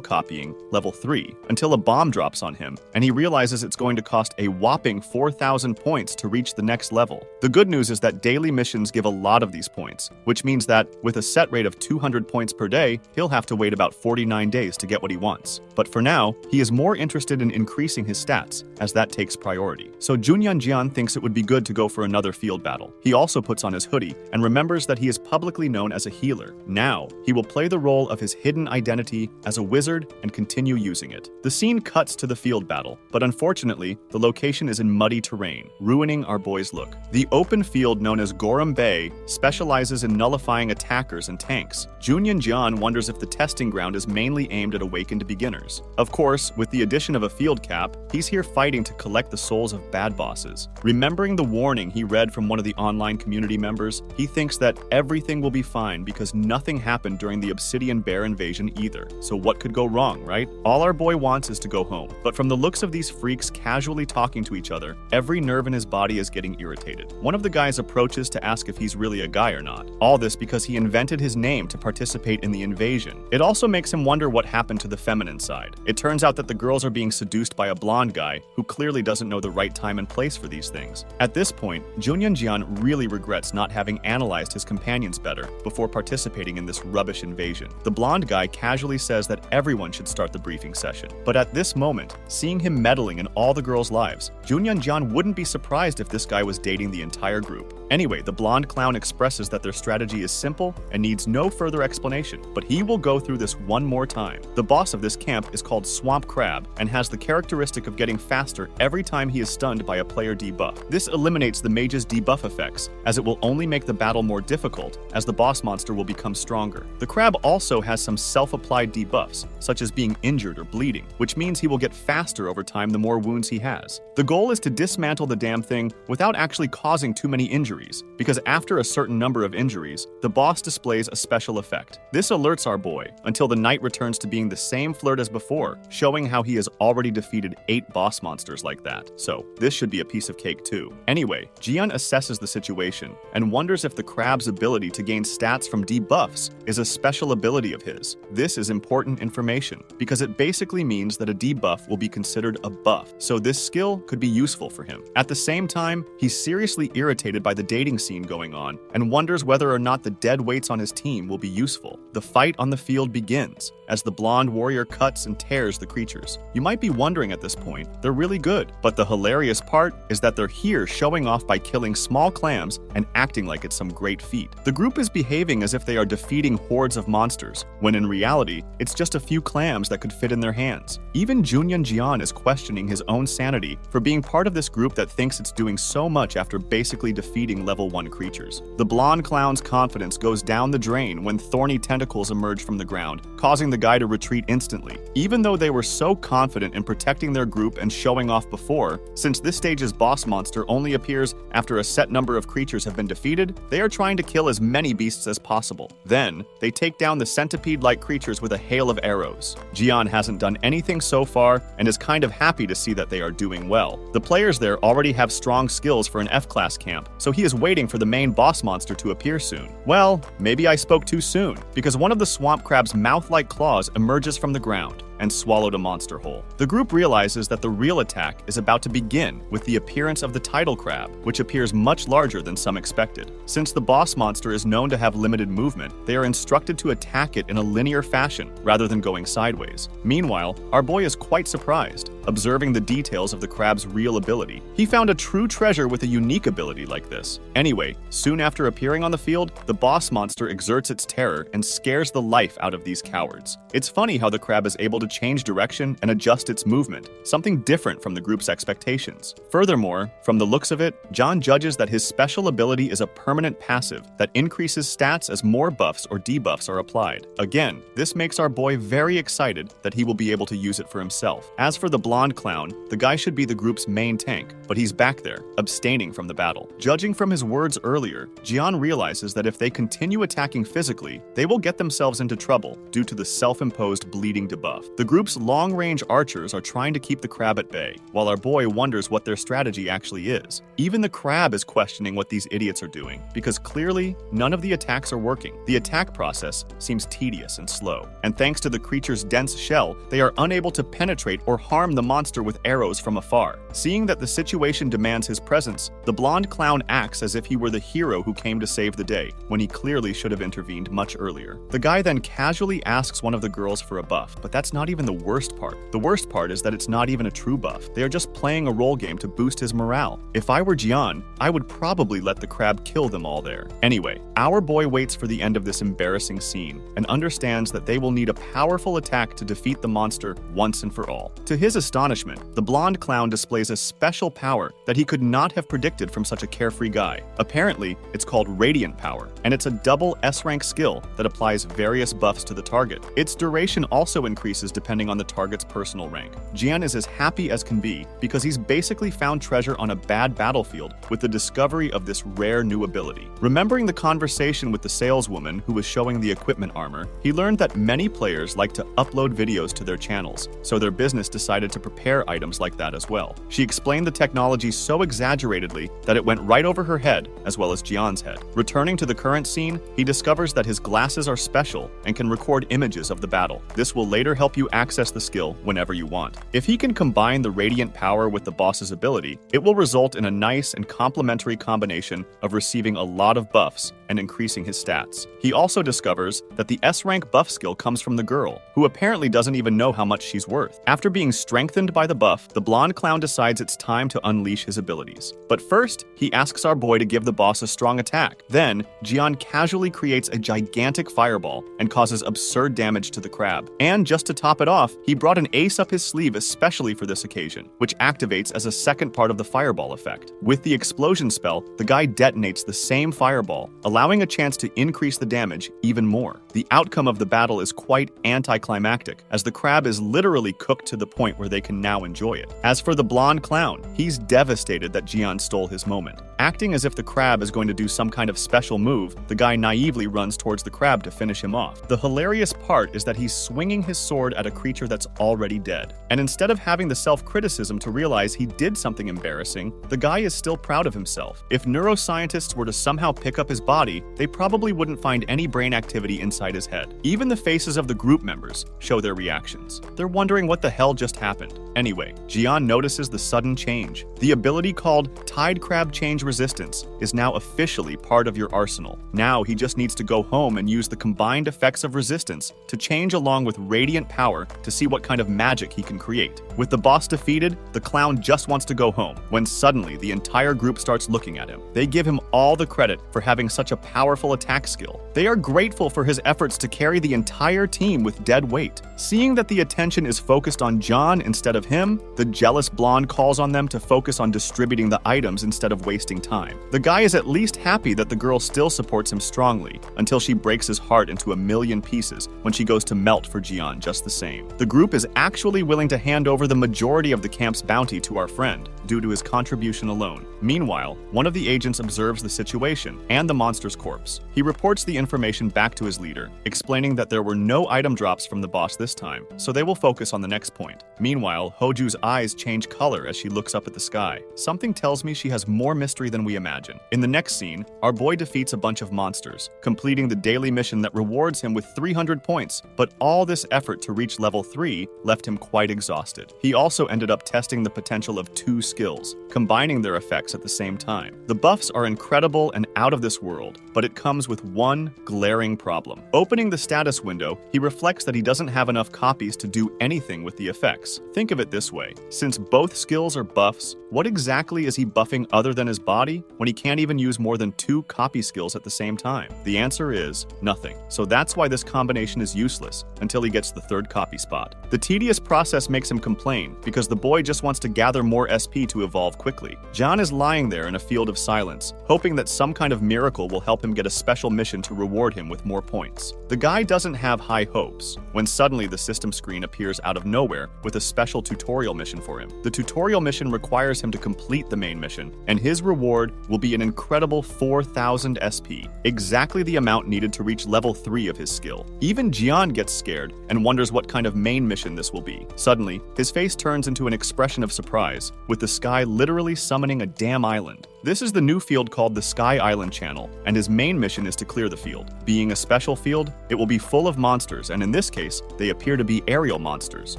copying, level 3, until a bomb drops on him, and he realizes it's going to cost a whopping 4,000 points to reach the next level. The good news is that daily missions give a lot of these points, which means that with a set rate of 200 points per day, he'll have to wait about 49 days to get what he wants. But for now, he is more interested in increasing his stats, as that takes priority. So Junyan Jian thinks it would be good to go for another field battle. He also puts on his hoodie and remembers that he is publicly known as a healer. Now, he will play the role of his hidden identity as a wizard and continue using it. The scene cuts to the field battle, but unfortunately, the location is in muddy terrain, ruining our boy's look. The open field known as Gorum Bay specializes in nullifying attackers and tanks. Junyan Jian wonders if the testing ground is mainly aimed at awakened beginners. Of course, with the addition of a field cap, he's here fighting to collect the souls of bad bosses. Remembering the warning he read from one of the online community members, he thinks that everything will be fine because nothing happened during the Obsidian Bear invasion either. So what could go wrong, right? All our boy wants is to go home. But from the looks of these freaks casually talking to each other, every nerve in his body is getting irritated. One of the guys approaches to ask if he's really a guy or not. All this because he invented his name to participate in the invasion. It also makes him wonder what happened to the feminine side. It turns out that the girls are being seduced by a blonde guy who clearly doesn't know the right time and place for these things. At this point, Junyan Jian really regrets not having analyzed his companions better before participating in this rubbish invasion. The blonde guy casually says that everyone should start the briefing session. But at this moment, seeing him meddling in all the girls' lives, Junyan Jian wouldn't be surprised if this guy was dating the entire group. Anyway, the blonde clown expresses that their strategy is simple and needs no further explanation, but he will go through this one more time. The boss of this camp is called Swamp Crab and has the characteristic of getting faster every time he is stunned by a player debuff. This eliminates the mage's debuff effects, as it will only make the battle more difficult, as the boss monster will become stronger. The crab also has some self-applied debuffs, such as being injured or bleeding, which means he will get faster over time the more wounds he has. The goal is to dismantle the damn thing without actually causing too many injuries, because after a certain number of injuries, the boss displays a special effect. This alerts our boy, until the knight returns to being the same flirt as before, showing how he has already defeated 8 boss monsters like that. So, this should be a piece of cake too. Anyway, Jian assesses the situation and wonders if the crab's ability to gain stats from debuffs is a special ability of his. This is important information, because it basically means that a debuff will be considered a buff, so this skill could be useful for him. At the same time, he's seriously irritated by the dating scene going on and wonders whether or not the dead weights on his team will be useful. The fight on the field begins, as the blonde warrior cuts and tears the creatures. You might be wondering at this point, they're really good, but the hilarious part is that they're here showing off by killing small clams and acting like it's some great feat. The group is behaving as if they are defeating hordes of monsters, when in reality, it's just a few clams that could fit in their hands. Even Junyan Jian is questioning his own sanity for being part of this group that thinks it's doing so much after basically defeating level 1 creatures. The blonde clown's confidence goes down the drain when thorny tentacles emerge from the ground, causing the guy to retreat instantly. Even though they were so confident in protecting their group and showing off before, since this stage's boss monster only appears after a set number of creatures have been defeated, they are trying to kill as many beasts as possible. Then, they take down the centipede-like creatures with a hail of arrows. Jian hasn't done anything so far and is kind of happy to see that they are doing well. The players there already have strong skills for an F-class camp, so he is is waiting for the main boss monster to appear soon. Well, maybe I spoke too soon, because one of the swamp crab's mouth-like claws emerges from the ground and swallowed a monster whole. The group realizes that the real attack is about to begin with the appearance of the tidal crab, which appears much larger than some expected. Since the boss monster is known to have limited movement, they are instructed to attack it in a linear fashion rather than going sideways. Meanwhile, our boy is quite surprised, observing the details of the crab's real ability. He found a true treasure with a unique ability like this. Anyway, soon after appearing on the field, the boss monster exerts its terror and scares the life out of these cowards. It's funny how the crab is able to change direction and adjust its movement, something different from the group's expectations. Furthermore, from the looks of it, John judges that his special ability is a permanent passive that increases stats as more buffs or debuffs are applied. Again, this makes our boy very excited that he will be able to use it for himself. As for the blonde clown, the guy should be the group's main tank, but he's back there, abstaining from the battle. Judging from his words earlier, Gian realizes that if they continue attacking physically, they will get themselves into trouble due to the self-imposed bleeding debuff. The group's long-range archers are trying to keep the crab at bay, while our boy wonders what their strategy actually is. Even the crab is questioning what these idiots are doing, because clearly, none of the attacks are working. The attack process seems tedious and slow, and thanks to the creature's dense shell, they are unable to penetrate or harm the monster with arrows from afar. Seeing that the situation demands his presence, the blonde clown acts as if he were the hero who came to save the day, when he clearly should have intervened much earlier. The guy then casually asks one of the girls for a buff, but that's not even the worst part. The worst part is that it's not even a true buff. They are just playing a role game to boost his morale. If I were Gian, I would probably let the crab kill them all there. Anyway, our boy waits for the end of this embarrassing scene and understands that they will need a powerful attack to defeat the monster once and for all. To his astonishment, the blonde clown displays a special power that he could not have predicted from such a carefree guy. Apparently, it's called Radiant Power, and it's a double S-rank skill that applies various buffs to the target. Its duration also increases depending on the target's personal rank. Gian is as happy as can be because he's basically found treasure on a bad battlefield with the discovery of this rare new ability. Remembering the conversation with the saleswoman who was showing the equipment armor, he learned that many players like to upload videos to their channels, so their business decided to prepare items like that as well. She explained the technology so exaggeratedly that it went right over her head as well as Gian's head. Returning to the current scene, he discovers that his glasses are special and can record images of the battle. This will later help you access the skill whenever you want. If he can combine the radiant power with the boss's ability, it will result in a nice and complementary combination of receiving a lot of buffs and increasing his stats. He also discovers that the S-rank buff skill comes from the girl, who apparently doesn't even know how much she's worth. After being strengthened by the buff, the blonde clown decides it's time to unleash his abilities. But first, he asks our boy to give the boss a strong attack. Then, Gian casually creates a gigantic fireball and causes absurd damage to the crab. And just to top it off, he brought an ace up his sleeve especially for this occasion, which activates as a second part of the fireball effect. With the explosion spell, the guy detonates the same fireball, allowing a chance to increase the damage even more. The outcome of the battle is quite anticlimactic, as the crab is literally cooked to the point where they can now enjoy it. As for the blonde clown, he's devastated that Gian stole his moment. Acting as if the crab is going to do some kind of special move, the guy naively runs towards the crab to finish him off. The hilarious part is that he's swinging his sword at a creature that's already dead. And instead of having the self-criticism to realize he did something embarrassing, the guy is still proud of himself. If neuroscientists were to somehow pick up his body, they probably wouldn't find any brain activity inside his head. Even the faces of the group members show their reactions. They're wondering what the hell just happened. Anyway, Gian notices the sudden change. The ability called Tide Crab Change Resistance is now officially part of your arsenal. Now he just needs to go home and use the combined effects of resistance to change along with radiant power to see what kind of magic he can create. With the boss defeated, the clown just wants to go home, when suddenly the entire group starts looking at him. They give him all the credit for having such a powerful attack skill. They are grateful for his efforts to carry the entire team with dead weight. Seeing that the attention is focused on John instead of him, the jealous blonde calls on them to focus on distributing the items instead of wasting time. The guy is at least happy that the girl still supports him strongly, until she breaks his heart into a million pieces when she goes to melt for Gian just the same. The group is actually willing to hand over the majority of the camp's bounty to our friend, due to his contribution alone. Meanwhile, one of the agents observes the situation and the monster's corpse. He reports the information back to his leader, explaining that there were no item drops from the boss this time, so they will focus on the next point. Meanwhile, Meanwhile, Hoju's eyes change color as she looks up at the sky. Something tells me she has more mystery than we imagine. In the next scene, our boy defeats a bunch of monsters, completing the daily mission that rewards him with 300 points, but all this effort to reach level 3 left him quite exhausted. He also ended up testing the potential of 2 skills, combining their effects at the same time. The buffs are incredible and out of this world, but it comes with one glaring problem. Opening the status window, he reflects that he doesn't have enough copies to do anything with the effects. Think of it this way. Since both skills are buffs, what exactly is he buffing other than his body when he can't even use more than 2 copy skills at the same time? The answer is nothing. So that's why this combination is useless until he gets the 3rd copy spot. The tedious process makes him complain because the boy just wants to gather more SP to evolve quickly. John is lying there in a field of silence, hoping that some kind of miracle will help him get a special mission to reward him with more points. The guy doesn't have high hopes when suddenly the system screen appears out of nowhere with a special tutorial mission for him. The tutorial mission requires him to complete the main mission, and his reward will be an incredible 4,000 SP, exactly the amount needed to reach level 3 of his skill. Even Jian gets scared and wonders what kind of main mission this will be. Suddenly, his face turns into an expression of surprise, with the sky literally summoning a damn island. This is the new field called the Sky Island Channel, and his main mission is to clear the field. Being a special field, it will be full of monsters, and in this case, they appear to be aerial monsters.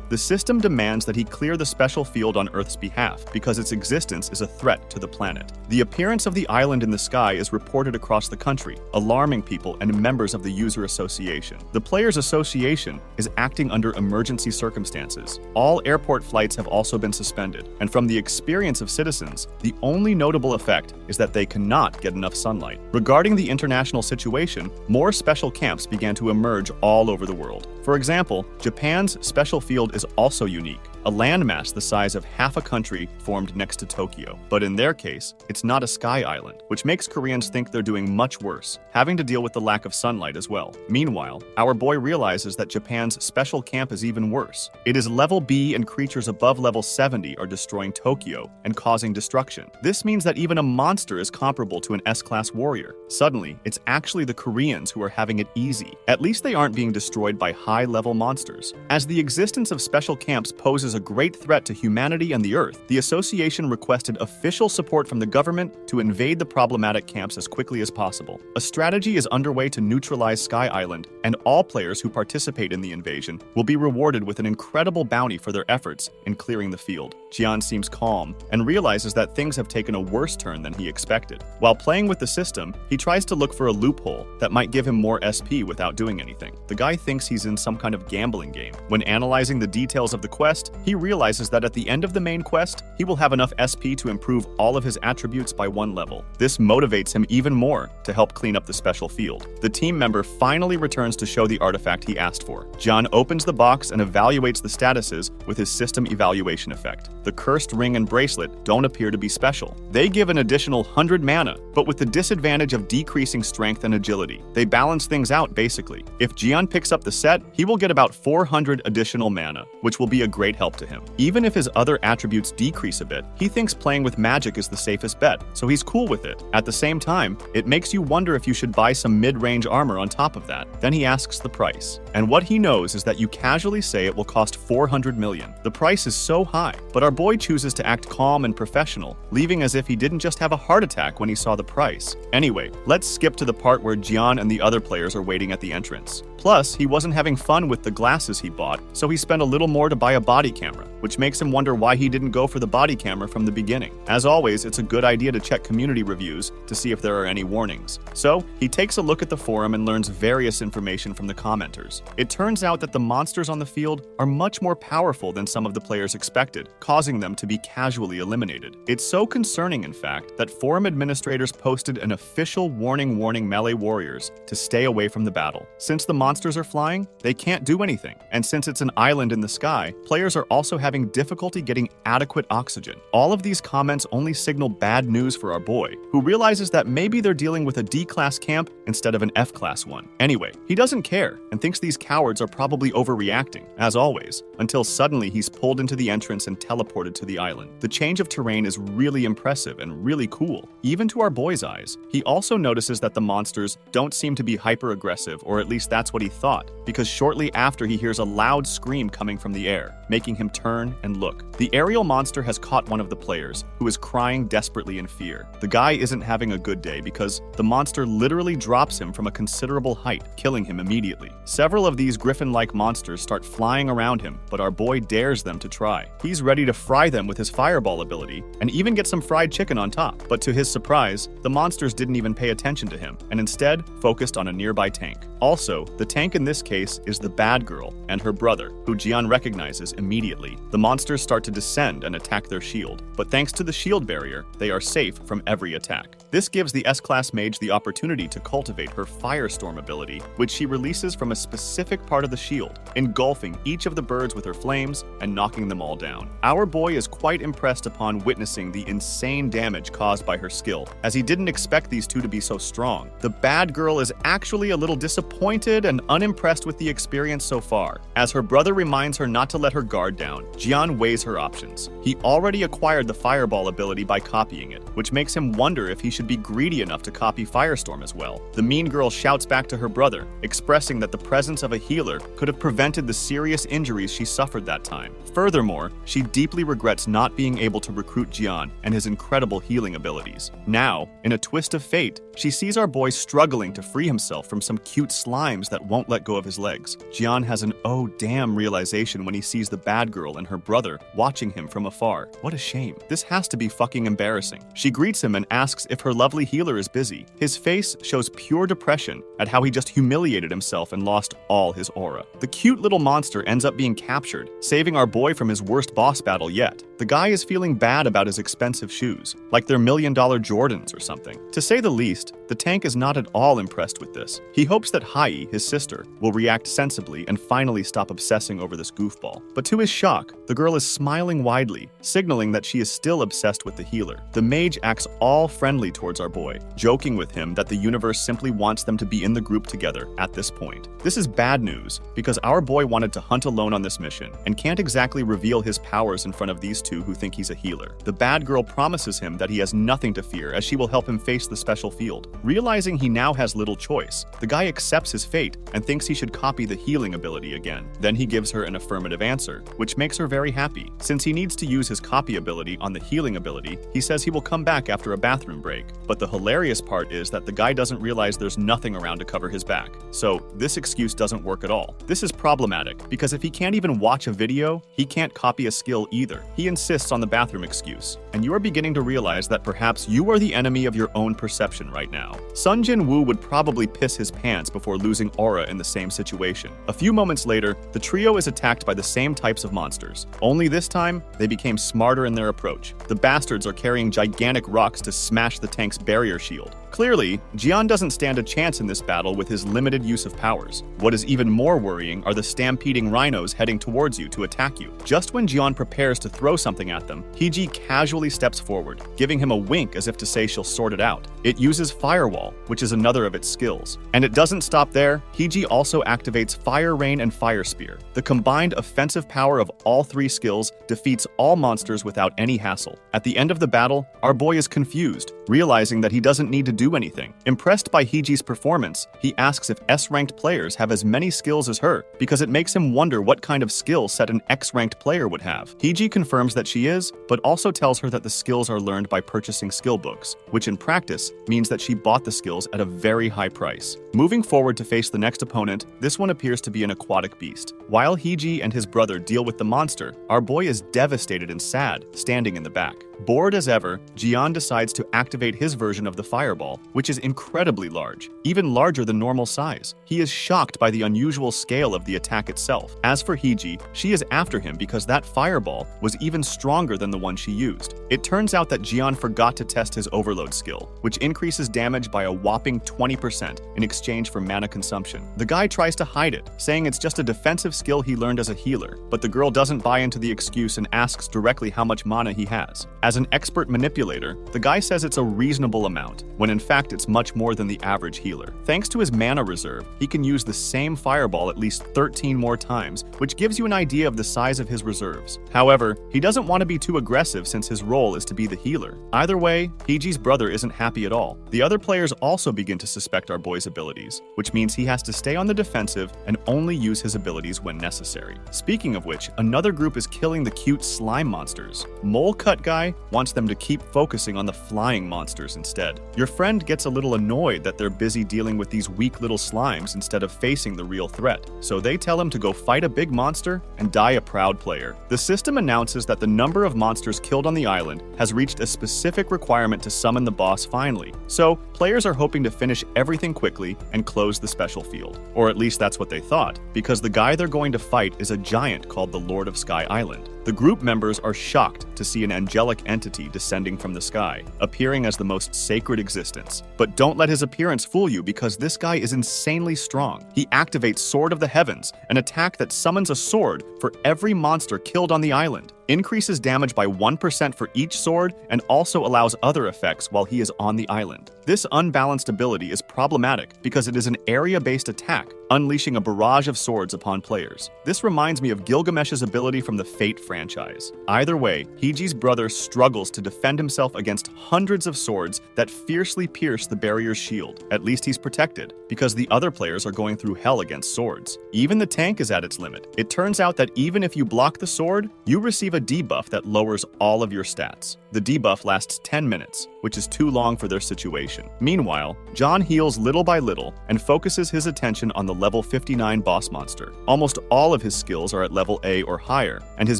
The system demands that he clear the special field on Earth's behalf because its existence is a threat to the planet. The appearance of the island in the sky is reported across the country, alarming people and members of the User Association. The Players Association is acting under emergency circumstances. All airport flights have also been suspended, and from the experience of citizens, the only notable effect is that they cannot get enough sunlight. Regarding the international situation, more special camps began to emerge all over the world. For example, Japan's special field is also unique, a landmass the size of half a country formed next to Tokyo. But in their case, it's not a sky island, which makes Koreans think they're doing much worse, having to deal with the lack of sunlight as well. Meanwhile, our boy realizes that Japan's special camp is even worse. It is level B, and creatures above level 70 are destroying Tokyo and causing destruction. This means that even a monster is comparable to an S-class warrior. Suddenly, it's actually the Koreans who are having it easy. At least they aren't being destroyed by high-level monsters. As the existence of special camps poses a great threat to humanity and the Earth, the association requested official support from the government to invade the problematic camps as quickly as possible. A strategy is underway to neutralize Sky Island, and all players who participate in the invasion will be rewarded with an incredible bounty for their efforts in clearing the field. Jian seems calm and realizes that things have taken a worse turn than he expected. While playing with the system, he tries to look for a loophole that might give him more SP without doing anything. The guy thinks he's in some kind of gambling game. When analyzing the details of the quest, he realizes that at the end of the main quest, he will have enough SP to improve all of his attributes by 1 level. This motivates him even more to help clean up the special field. The team member finally returns to show the artifact he asked for. John opens the box and evaluates the statuses with his system evaluation effect. The cursed ring and bracelet don't appear to be special. They give an additional 100 mana, but with the disadvantage of decreasing strength and agility. They balance things out basically. If Jian picks up the set, he will get about 400 additional mana, which will be a great help to him. Even if his other attributes decrease a bit, he thinks playing with magic is the safest bet, so he's cool with it. At the same time, it makes you wonder if you should buy some mid-range armor on top of that. Then he asks the price. And what he knows is that you casually say it will cost 400 million. The price is so high, but our boy chooses to act calm and professional, leaving as if he didn't just have a heart attack when he saw the price. Anyway, let's skip to the part where Jian and the other players are waiting at the entrance. Plus, he wasn't having fun with the glasses he bought, so he spent a little more to buy a body camera, which makes him wonder why he didn't go for the body camera from the beginning. As always, it's a good idea to check community reviews to see if there are any warnings. So, he takes a look at the forum and learns various information from the commenters. It turns out that the monsters on the field are much more powerful than some of the players expected, causing them to be casually eliminated. It's so concerning, in fact, that forum administrators posted an official warning melee warriors to stay away from the battle. Since the monsters are flying, they can't do anything, and since it's an island in the sky, players are also having difficulty getting adequate oxygen. All of these comments only signal bad news for our boy, who realizes that maybe they're dealing with a D-class camp instead of an F-class one. Anyway, he doesn't care and thinks these cowards are probably overreacting, as always, until suddenly he's pulled into the entrance and teleported to the island. The change of terrain is really impressive and really cool, even to our boy's eyes. He also notices that the monsters don't seem to be hyper-aggressive, or at least that's what he thought, because shortly after he hears a loud scream coming from the air, making him turn turn, and look. The aerial monster has caught one of the players, who is crying desperately in fear. The guy isn't having a good day because the monster literally drops him from a considerable height, killing him immediately. Several of these griffin-like monsters start flying around him, but our boy dares them to try. He's ready to fry them with his fireball ability, and even get some fried chicken on top. But to his surprise, the monsters didn't even pay attention to him, and instead focused on a nearby tank. Also, the tank in this case is the bad girl and her brother, who Jian recognizes immediately. The monsters start to descend and attack their shield, but thanks to the shield barrier, they are safe from every attack. This gives the S-Class mage the opportunity to cultivate her Firestorm ability, which she releases from a specific part of the shield, engulfing each of the birds with her flames and knocking them all down. Our boy is quite impressed upon witnessing the insane damage caused by her skill, as he didn't expect these two to be so strong. The bad girl is actually a little disappointed and unimpressed with the experience so far. As her brother reminds her not to let her guard down, Jian weighs her options. He already acquired the Fireball ability by copying it, which makes him wonder if he should be greedy enough to copy Firestorm as well. The mean girl shouts back to her brother, expressing that the presence of a healer could have prevented the serious injuries she suffered that time. Furthermore, she deeply regrets not being able to recruit Jian and his incredible healing abilities. Now, in a twist of fate, she sees our boy struggling to free himself from some cute slimes that won't let go of his legs. Jian has an oh damn realization when he sees the bad girl and her brother watching him from afar. What a shame. This has to be fucking embarrassing. She greets him and asks if her lovely healer is busy. His face shows pure depression at how he just humiliated himself and lost all his aura. The cute little monster ends up being captured, saving our boy from his worst boss battle yet. The guy is feeling bad about his expensive shoes, like they're $1 million Jordans or something. To say the least, the tank is not at all impressed with this. He hopes that Hai, his sister, will react sensibly and finally stop obsessing over this goofball. But to his shock, the girl is smiling widely, signaling that she is still obsessed with the healer. The mage acts all friendly towards our boy, joking with him that the universe simply wants them to be in the group together at this point. This is bad news, because our boy wanted to hunt alone on this mission, and can't exactly reveal his powers in front of these two who think he's a healer. The bad girl promises him that he has nothing to fear, as she will help him face the special field. Realizing he now has little choice, the guy accepts his fate and thinks he should copy the healing ability again. Then he gives her an affirmative answer, which makes her very happy. Since he needs to use his copy ability on the healing ability, he says he will come back after a bathroom break. But the hilarious part is that the guy doesn't realize there's nothing around to cover his back. So this excuse doesn't work at all. This is problematic, because if he can't even watch a video, he can't copy a skill either. He insists on the bathroom excuse, and you are beginning to realize that perhaps you are the enemy of your own perception right now. Sun Jin Woo would probably piss his pants before losing aura in the same situation. A few moments later, the trio is attacked by the same types of monsters. Only this time, they became smarter in their approach. The bastards are carrying gigantic rocks to smash the tank's barrier shield. Clearly, Jian doesn't stand a chance in this battle with his limited use of powers. What is even more worrying are the stampeding rhinos heading towards you to attack you. Just when Jian prepares to throw something at them, Hiji casually steps forward, giving him a wink as if to say she'll sort it out. It uses Firewall, which is another of its skills. And it doesn't stop there. Hiji also activates Fire Rain and Fire Spear. The combined offensive power of all three skills defeats all monsters without any hassle. At the end of the battle, our boy is confused, realizing that he doesn't need to do anything. Impressed by Hiji's performance, he asks if S-ranked players have as many skills as her, because it makes him wonder what kind of skill set an X-ranked player would have. Hiji confirms that she is, but also tells her that the skills are learned by purchasing skill books, which in practice means that she bought the skills at a very high price. Moving forward to face the next opponent, this one appears to be an aquatic beast. While Hiji and his brother deal with the monster, our boy is devastated and sad, standing in the back. Bored as ever, Jian decides to activate his version of the fireball, which is incredibly large, even larger than normal size. He is shocked by the unusual scale of the attack itself. As for Hiji, she is after him because that fireball was even stronger than the one she used. It turns out that Jian forgot to test his overload skill, which increases damage by a whopping 20% in exchange for mana consumption. The guy tries to hide it, saying it's just a defensive skill he learned as a healer, but the girl doesn't buy into the excuse and asks directly how much mana he has. As an expert manipulator, the guy says it's a reasonable amount, when in fact it's much more than the average healer. Thanks to his mana reserve, he can use the same fireball at least 13 more times, which gives you an idea of the size of his reserves. However, he doesn't want to be too aggressive since his role is to be the healer. Either way, Hiji's brother isn't happy at all. The other players also begin to suspect our boy's abilities, which means he has to stay on the defensive and only use his abilities when necessary. Speaking of which, another group is killing the cute slime monsters. Mole Cut Guy wants them to keep focusing on the flying monsters instead. Your friend gets a little annoyed that they're busy dealing with these weak little slimes instead of facing the real threat, so they tell him to go fight a big monster and die a proud player. The system announces that the number of monsters killed on the island has reached a specific requirement to summon the boss finally, so players are hoping to finish everything quickly and close the special field. Or at least that's what they thought, because the guy they're going to fight is a giant called the Lord of Sky Island. The group members are shocked to see an angelic entity descending from the sky, appearing as the most sacred existence. But don't let his appearance fool you, because this guy is insanely strong. He activates Sword of the Heavens, an attack that summons a sword for every monster killed on the island, increases damage by 1% for each sword, and also allows other effects while he is on the island. This unbalanced ability is problematic because it is an area-based attack, unleashing a barrage of swords upon players. This reminds me of Gilgamesh's ability from the Fate franchise. Either way, Hiji's brother struggles to defend himself against hundreds of swords that fiercely pierce the barrier's shield. At least he's protected, because the other players are going through hell against swords. Even the tank is at its limit. It turns out that even if you block the sword, you receive a debuff that lowers all of your stats. The debuff lasts 10 minutes, which is too long for their situation. Meanwhile, John heals little by little and focuses his attention on the level 59 boss monster. Almost all of his skills are at level A or higher, and his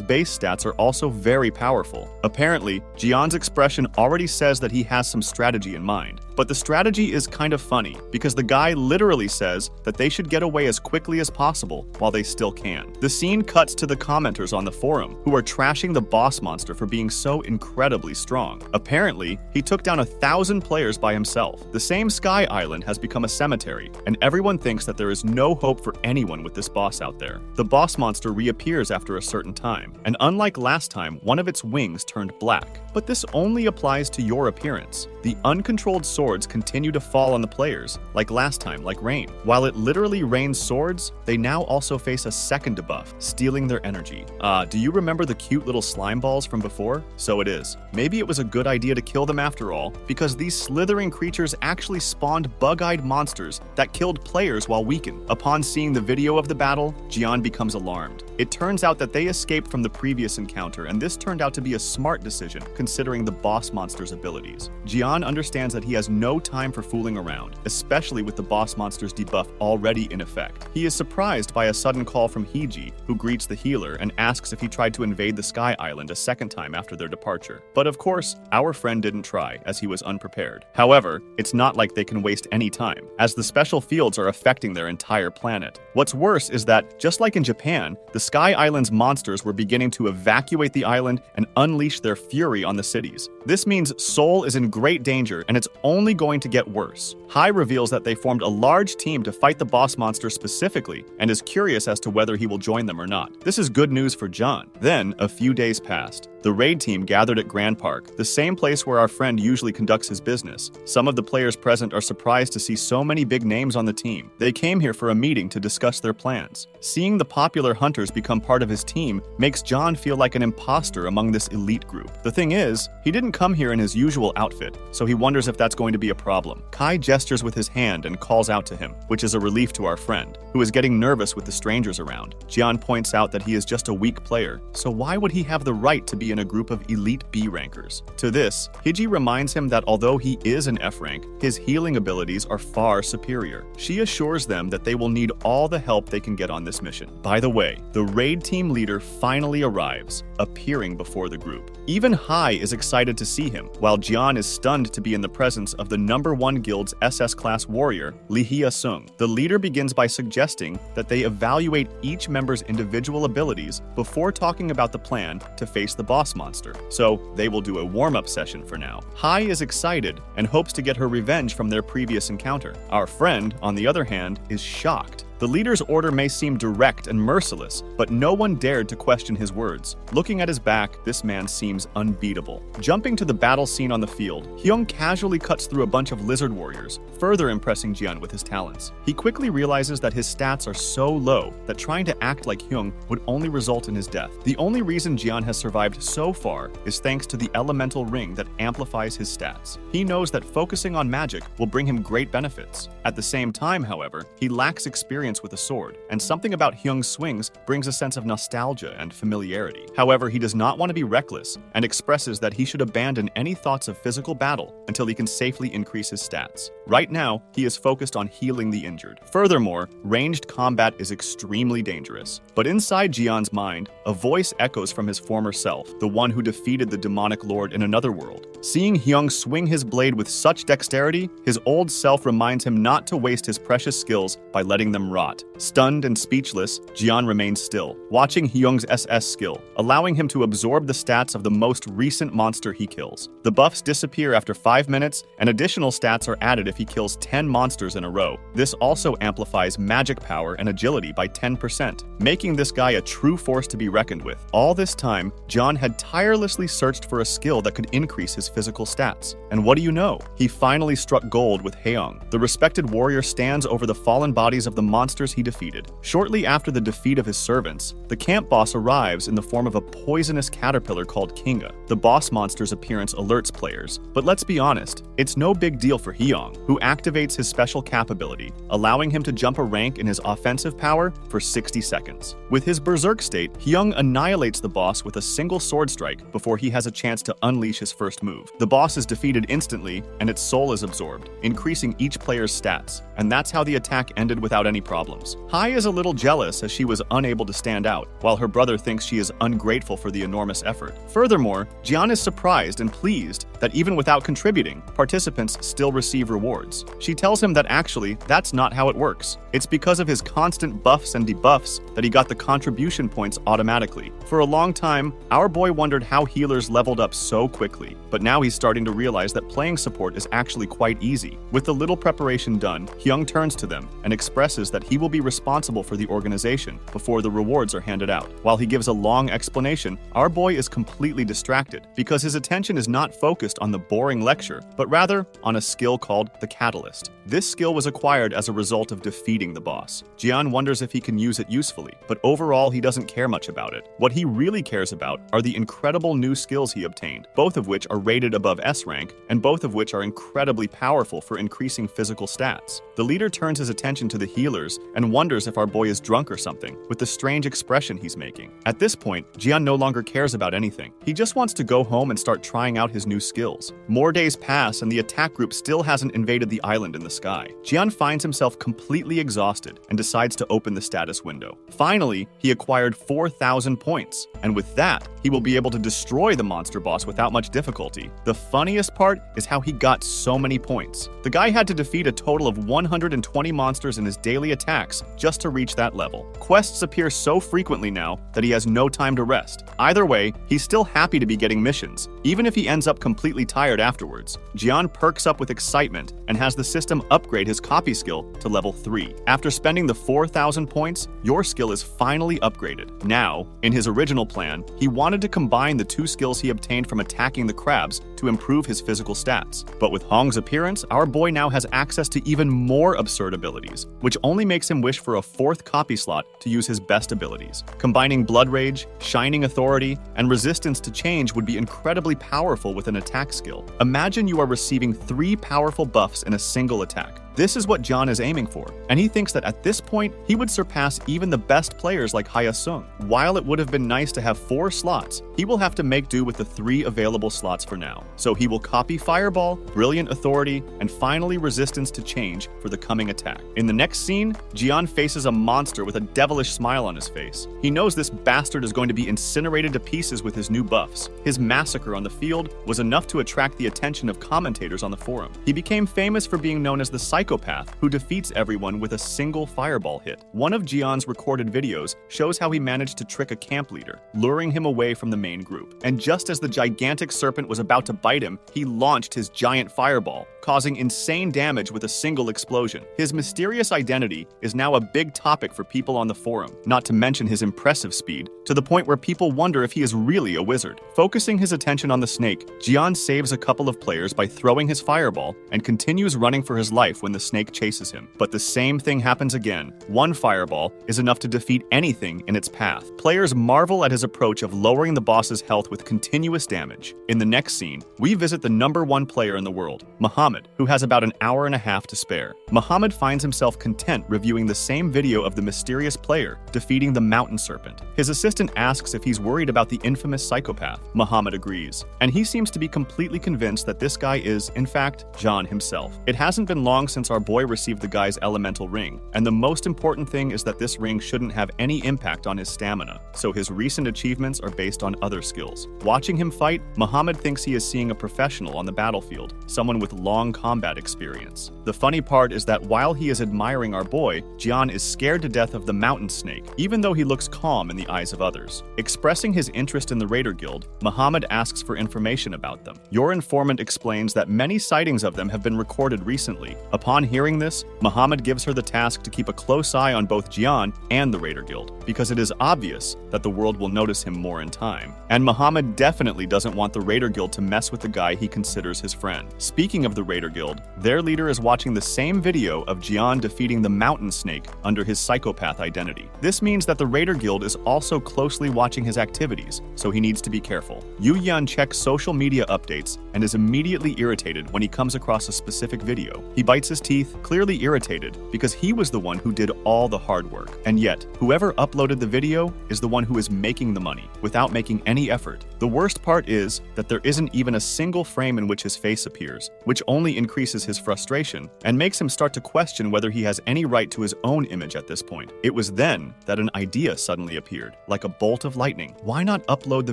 base stats are also very powerful. Apparently, Jian's expression already says that he has some strategy in mind. But the strategy is kind of funny, because the guy literally says that they should get away as quickly as possible while they still can. The scene cuts to the commenters on the forum, who are trashing the boss monster for being so incredibly strong. Apparently, he took down 1,000 players by himself. The same Sky Island has become a cemetery, and everyone thinks that there is no hope for anyone with this boss out there. The boss monster reappears after a certain time, and unlike last time, one of its wings turned black. But this only applies to your appearance. The uncontrolled swords continue to fall on the players, like last time, like rain. While it literally rains swords, they now also face a second debuff, stealing their energy. Do you remember the cute little slime balls from before? So it is. Maybe it was a good idea to kill them after all, because these slithering creatures actually spawned bug-eyed monsters that killed players while weakened. Upon seeing the video of the battle, Jian becomes alarmed. It turns out that they escaped from the previous encounter, and this turned out to be a smart decision, considering the boss monster's abilities. Jian understands that he has no time for fooling around, especially with the boss monster's debuff already in effect. He is surprised by a sudden call from Hiji, who greets the healer and asks if he tried to invade the Sky Island a second time after their departure. But of course, our friend didn't try, as he was unprepared. However, it's not like they can waste any time, as the special fields are affecting their entire planet. What's worse is that, just like in Japan, the Sky Island's monsters were beginning to evacuate the island and unleash their fury on the cities. This means Seoul is in great danger, and it's only going to get worse. Hai reveals that they formed a large team to fight the boss monster specifically, and is curious as to whether he will join them or not. This is good news for John. Then, a few days passed. The raid team gathered at Grand Park, the same place where our friend usually conducts his business. Some of the players present are surprised to see so many big names on the team. They came here for a meeting to discuss their plans. Seeing the popular hunters become part of his team makes John feel like an imposter among this elite group. The thing is, he didn't come here in his usual outfit, so he wonders if that's going to be a problem. Kai gestures with his hand and calls out to him, which is a relief to our friend, who is getting nervous with the strangers around. Jian points out that he is just a weak player, so why would he have the right to be in a group of elite B rankers? To this, Hiji reminds him that although he is an F rank, his healing abilities are far superior. She assures them that they will need all the help they can get on this mission. By the way, the raid team leader finally arrives, appearing before the group. Even Hai is excited to see him, while Jian is stunned to be in the presence of the #1 guild's SS-class warrior, Lee Hye-sung. The leader begins by suggesting that they evaluate each member's individual abilities before talking about the plan to face the boss monster. So they will do a warm-up session for now. Hai is excited and hopes to get her revenge from their previous encounter. Our friend, on the other hand, is shocked. The leader's order may seem direct and merciless, but no one dared to question his words. Looking at his back, this man seems unbeatable. Jumping to the battle scene on the field, Hyung casually cuts through a bunch of lizard warriors, further impressing Jian with his talents. He quickly realizes that his stats are so low that trying to act like Hyung would only result in his death. The only reason Jian has survived so far is thanks to the elemental ring that amplifies his stats. He knows that focusing on magic will bring him great benefits. At the same time, however, he lacks experience with a sword, and something about Hyung's swings brings a sense of nostalgia and familiarity. However, he does not want to be reckless and expresses that he should abandon any thoughts of physical battle until he can safely increase his stats. Right now, he is focused on healing the injured. Furthermore, ranged combat is extremely dangerous. But inside Jian's mind, a voice echoes from his former self, the one who defeated the demonic lord in another world. Seeing Hyung swing his blade with such dexterity, his old self reminds him not to waste his precious skills by letting them rot. Stunned and speechless, Jian remains still, watching Hyung's SS skill, allowing him to absorb the stats of the most recent monster he kills. The buffs disappear after 5 minutes, and additional stats are added if he kills 10 monsters in a row. This also amplifies magic power and agility by 10%, making this guy a true force to be reckoned with. All this time, Jian had tirelessly searched for a skill that could increase his physical stats. And what do you know? He finally struck gold with Haeyoung. The respected warrior stands over the fallen bodies of the monsters he defeated. Shortly after the defeat of his servants, the camp boss arrives in the form of a poisonous caterpillar called Kinga. The boss monster's appearance alerts players. But let's be honest, it's no big deal for Haeyoung, who activates his special cap ability, allowing him to jump a rank in his offensive power for 60 seconds. With his berserk state, Haeyoung annihilates the boss with a single sword strike before he has a chance to unleash his first move. The boss is defeated instantly, and its soul is absorbed, increasing each player's stats, and that's how the attack ended without any problems. Hai is a little jealous as she was unable to stand out, while her brother thinks she is ungrateful for the enormous effort. Furthermore, Jian is surprised and pleased that even without contributing, participants still receive rewards. She tells him that actually, that's not how it works. It's because of his constant buffs and debuffs that he got the contribution points automatically. For a long time, our boy wondered how healers leveled up so quickly, but now he's starting to realize that playing support is actually quite easy. With the little preparation done, Hyung turns to them and expresses that he will be responsible for the organization before the rewards are handed out. While he gives a long explanation, our boy is completely distracted because his attention is not focused on the boring lecture, but rather on a skill called the Catalyst. This skill was acquired as a result of defeating the boss. Jian wonders if he can use it usefully, but overall he doesn't care much about it. What he really cares about are the incredible new skills he obtained, both of which are rated above S rank, and both of which are incredibly powerful for increasing physical stats. The leader turns his attention to the healers and wonders if our boy is drunk or something, with the strange expression he's making. At this point, Jian no longer cares about anything. He just wants to go home and start trying out his new skills. More days pass and the attack group still hasn't invaded the island in the sky. Jian finds himself completely exhausted and decides to open the status window. Finally, he acquired 4,000 points, and with that, he will be able to destroy the monster boss without much difficulty. The funniest part is how he got so many points. The guy had to defeat a total of 120 monsters in his daily attacks just to reach that level. Quests appear so frequently now that he has no time to rest. Either way, he's still happy to be getting missions, even if he ends up completely tired afterwards. Jian perks up with excitement and has the system upgrade his copy skill to level 3. After spending the 4,000 points, your skill is finally upgraded. Now, in his original plan, he wanted to combine the two skills he obtained from attacking the crabs to improve his physical stats. But with Hong's appearance, our boy now has access to even more absurd abilities, which only makes him wish for a 4th copy slot to use his best abilities. Combining Blood Rage, Shining Authority, and Resistance to Change would be incredibly powerful with an attack skill. Imagine you are receiving 3 powerful buffs in a single attack. This is what John is aiming for, and he thinks that at this point, he would surpass even the best players like Hyasung. While it would have been nice to have 4 slots, he will have to make do with the 3 available slots for now. So he will copy Fireball, Brilliant Authority, and finally Resistance to Change for the coming attack. In the next scene, Jian faces a monster with a devilish smile on his face. He knows this bastard is going to be incinerated to pieces with his new buffs. His massacre on the field was enough to attract the attention of commentators on the forum. He became famous for being known as the Psycho psychopath who defeats everyone with a single fireball hit. One of Jian's recorded videos shows how he managed to trick a camp leader, luring him away from the main group. And just as the gigantic serpent was about to bite him, he launched his giant fireball, causing insane damage with a single explosion. His mysterious identity is now a big topic for people on the forum, not to mention his impressive speed, to the point where people wonder if he is really a wizard. Focusing his attention on the snake, Jian saves a couple of players by throwing his fireball and continues running for his life when the snake chases him. But the same thing happens again. One fireball is enough to defeat anything in its path. Players marvel at his approach of lowering the boss's health with continuous damage. In the next scene, we visit the #1 player in the world, Muhammad, who has about an hour and a half to spare. Muhammad finds himself content reviewing the same video of the mysterious player defeating the mountain serpent. His assistant asks if he's worried about the infamous psychopath. Muhammad agrees, and he seems to be completely convinced that this guy is, in fact, John himself. It hasn't been long since our boy received the guy's elemental ring, and the most important thing is that this ring shouldn't have any impact on his stamina, so his recent achievements are based on other skills. Watching him fight, Muhammad thinks he is seeing a professional on the battlefield, someone with long combat experience. The funny part is that while he is admiring our boy, Jian is scared to death of the mountain snake, even though he looks calm in the eyes of others. Expressing his interest in the Raider Guild, Muhammad asks for information about them. Your informant explains that many sightings of them have been recorded recently. Upon hearing this, Muhammad gives her the task to keep a close eye on both Jian and the Raider Guild, because it is obvious that the world will notice him more in time. And Muhammad definitely doesn't want the Raider Guild to mess with the guy he considers his friend. Speaking of the Raider Guild, their leader is watching the same video of Jian defeating the mountain snake under his psychopath identity. This means that the Raider Guild is also closely watching his activities, so he needs to be careful. Yu Yan checks social media updates and is immediately irritated when he comes across a specific video. He bites his teeth, clearly irritated, because he was the one who did all the hard work. And yet, whoever uploaded the video is the one who is making the money, without making any effort. The worst part is that there isn't even a single frame in which his face appears, which only increases his frustration and makes him start to question whether he has any right to his own image at this point. It was then that an idea suddenly appeared, like a bolt of lightning. Why not upload the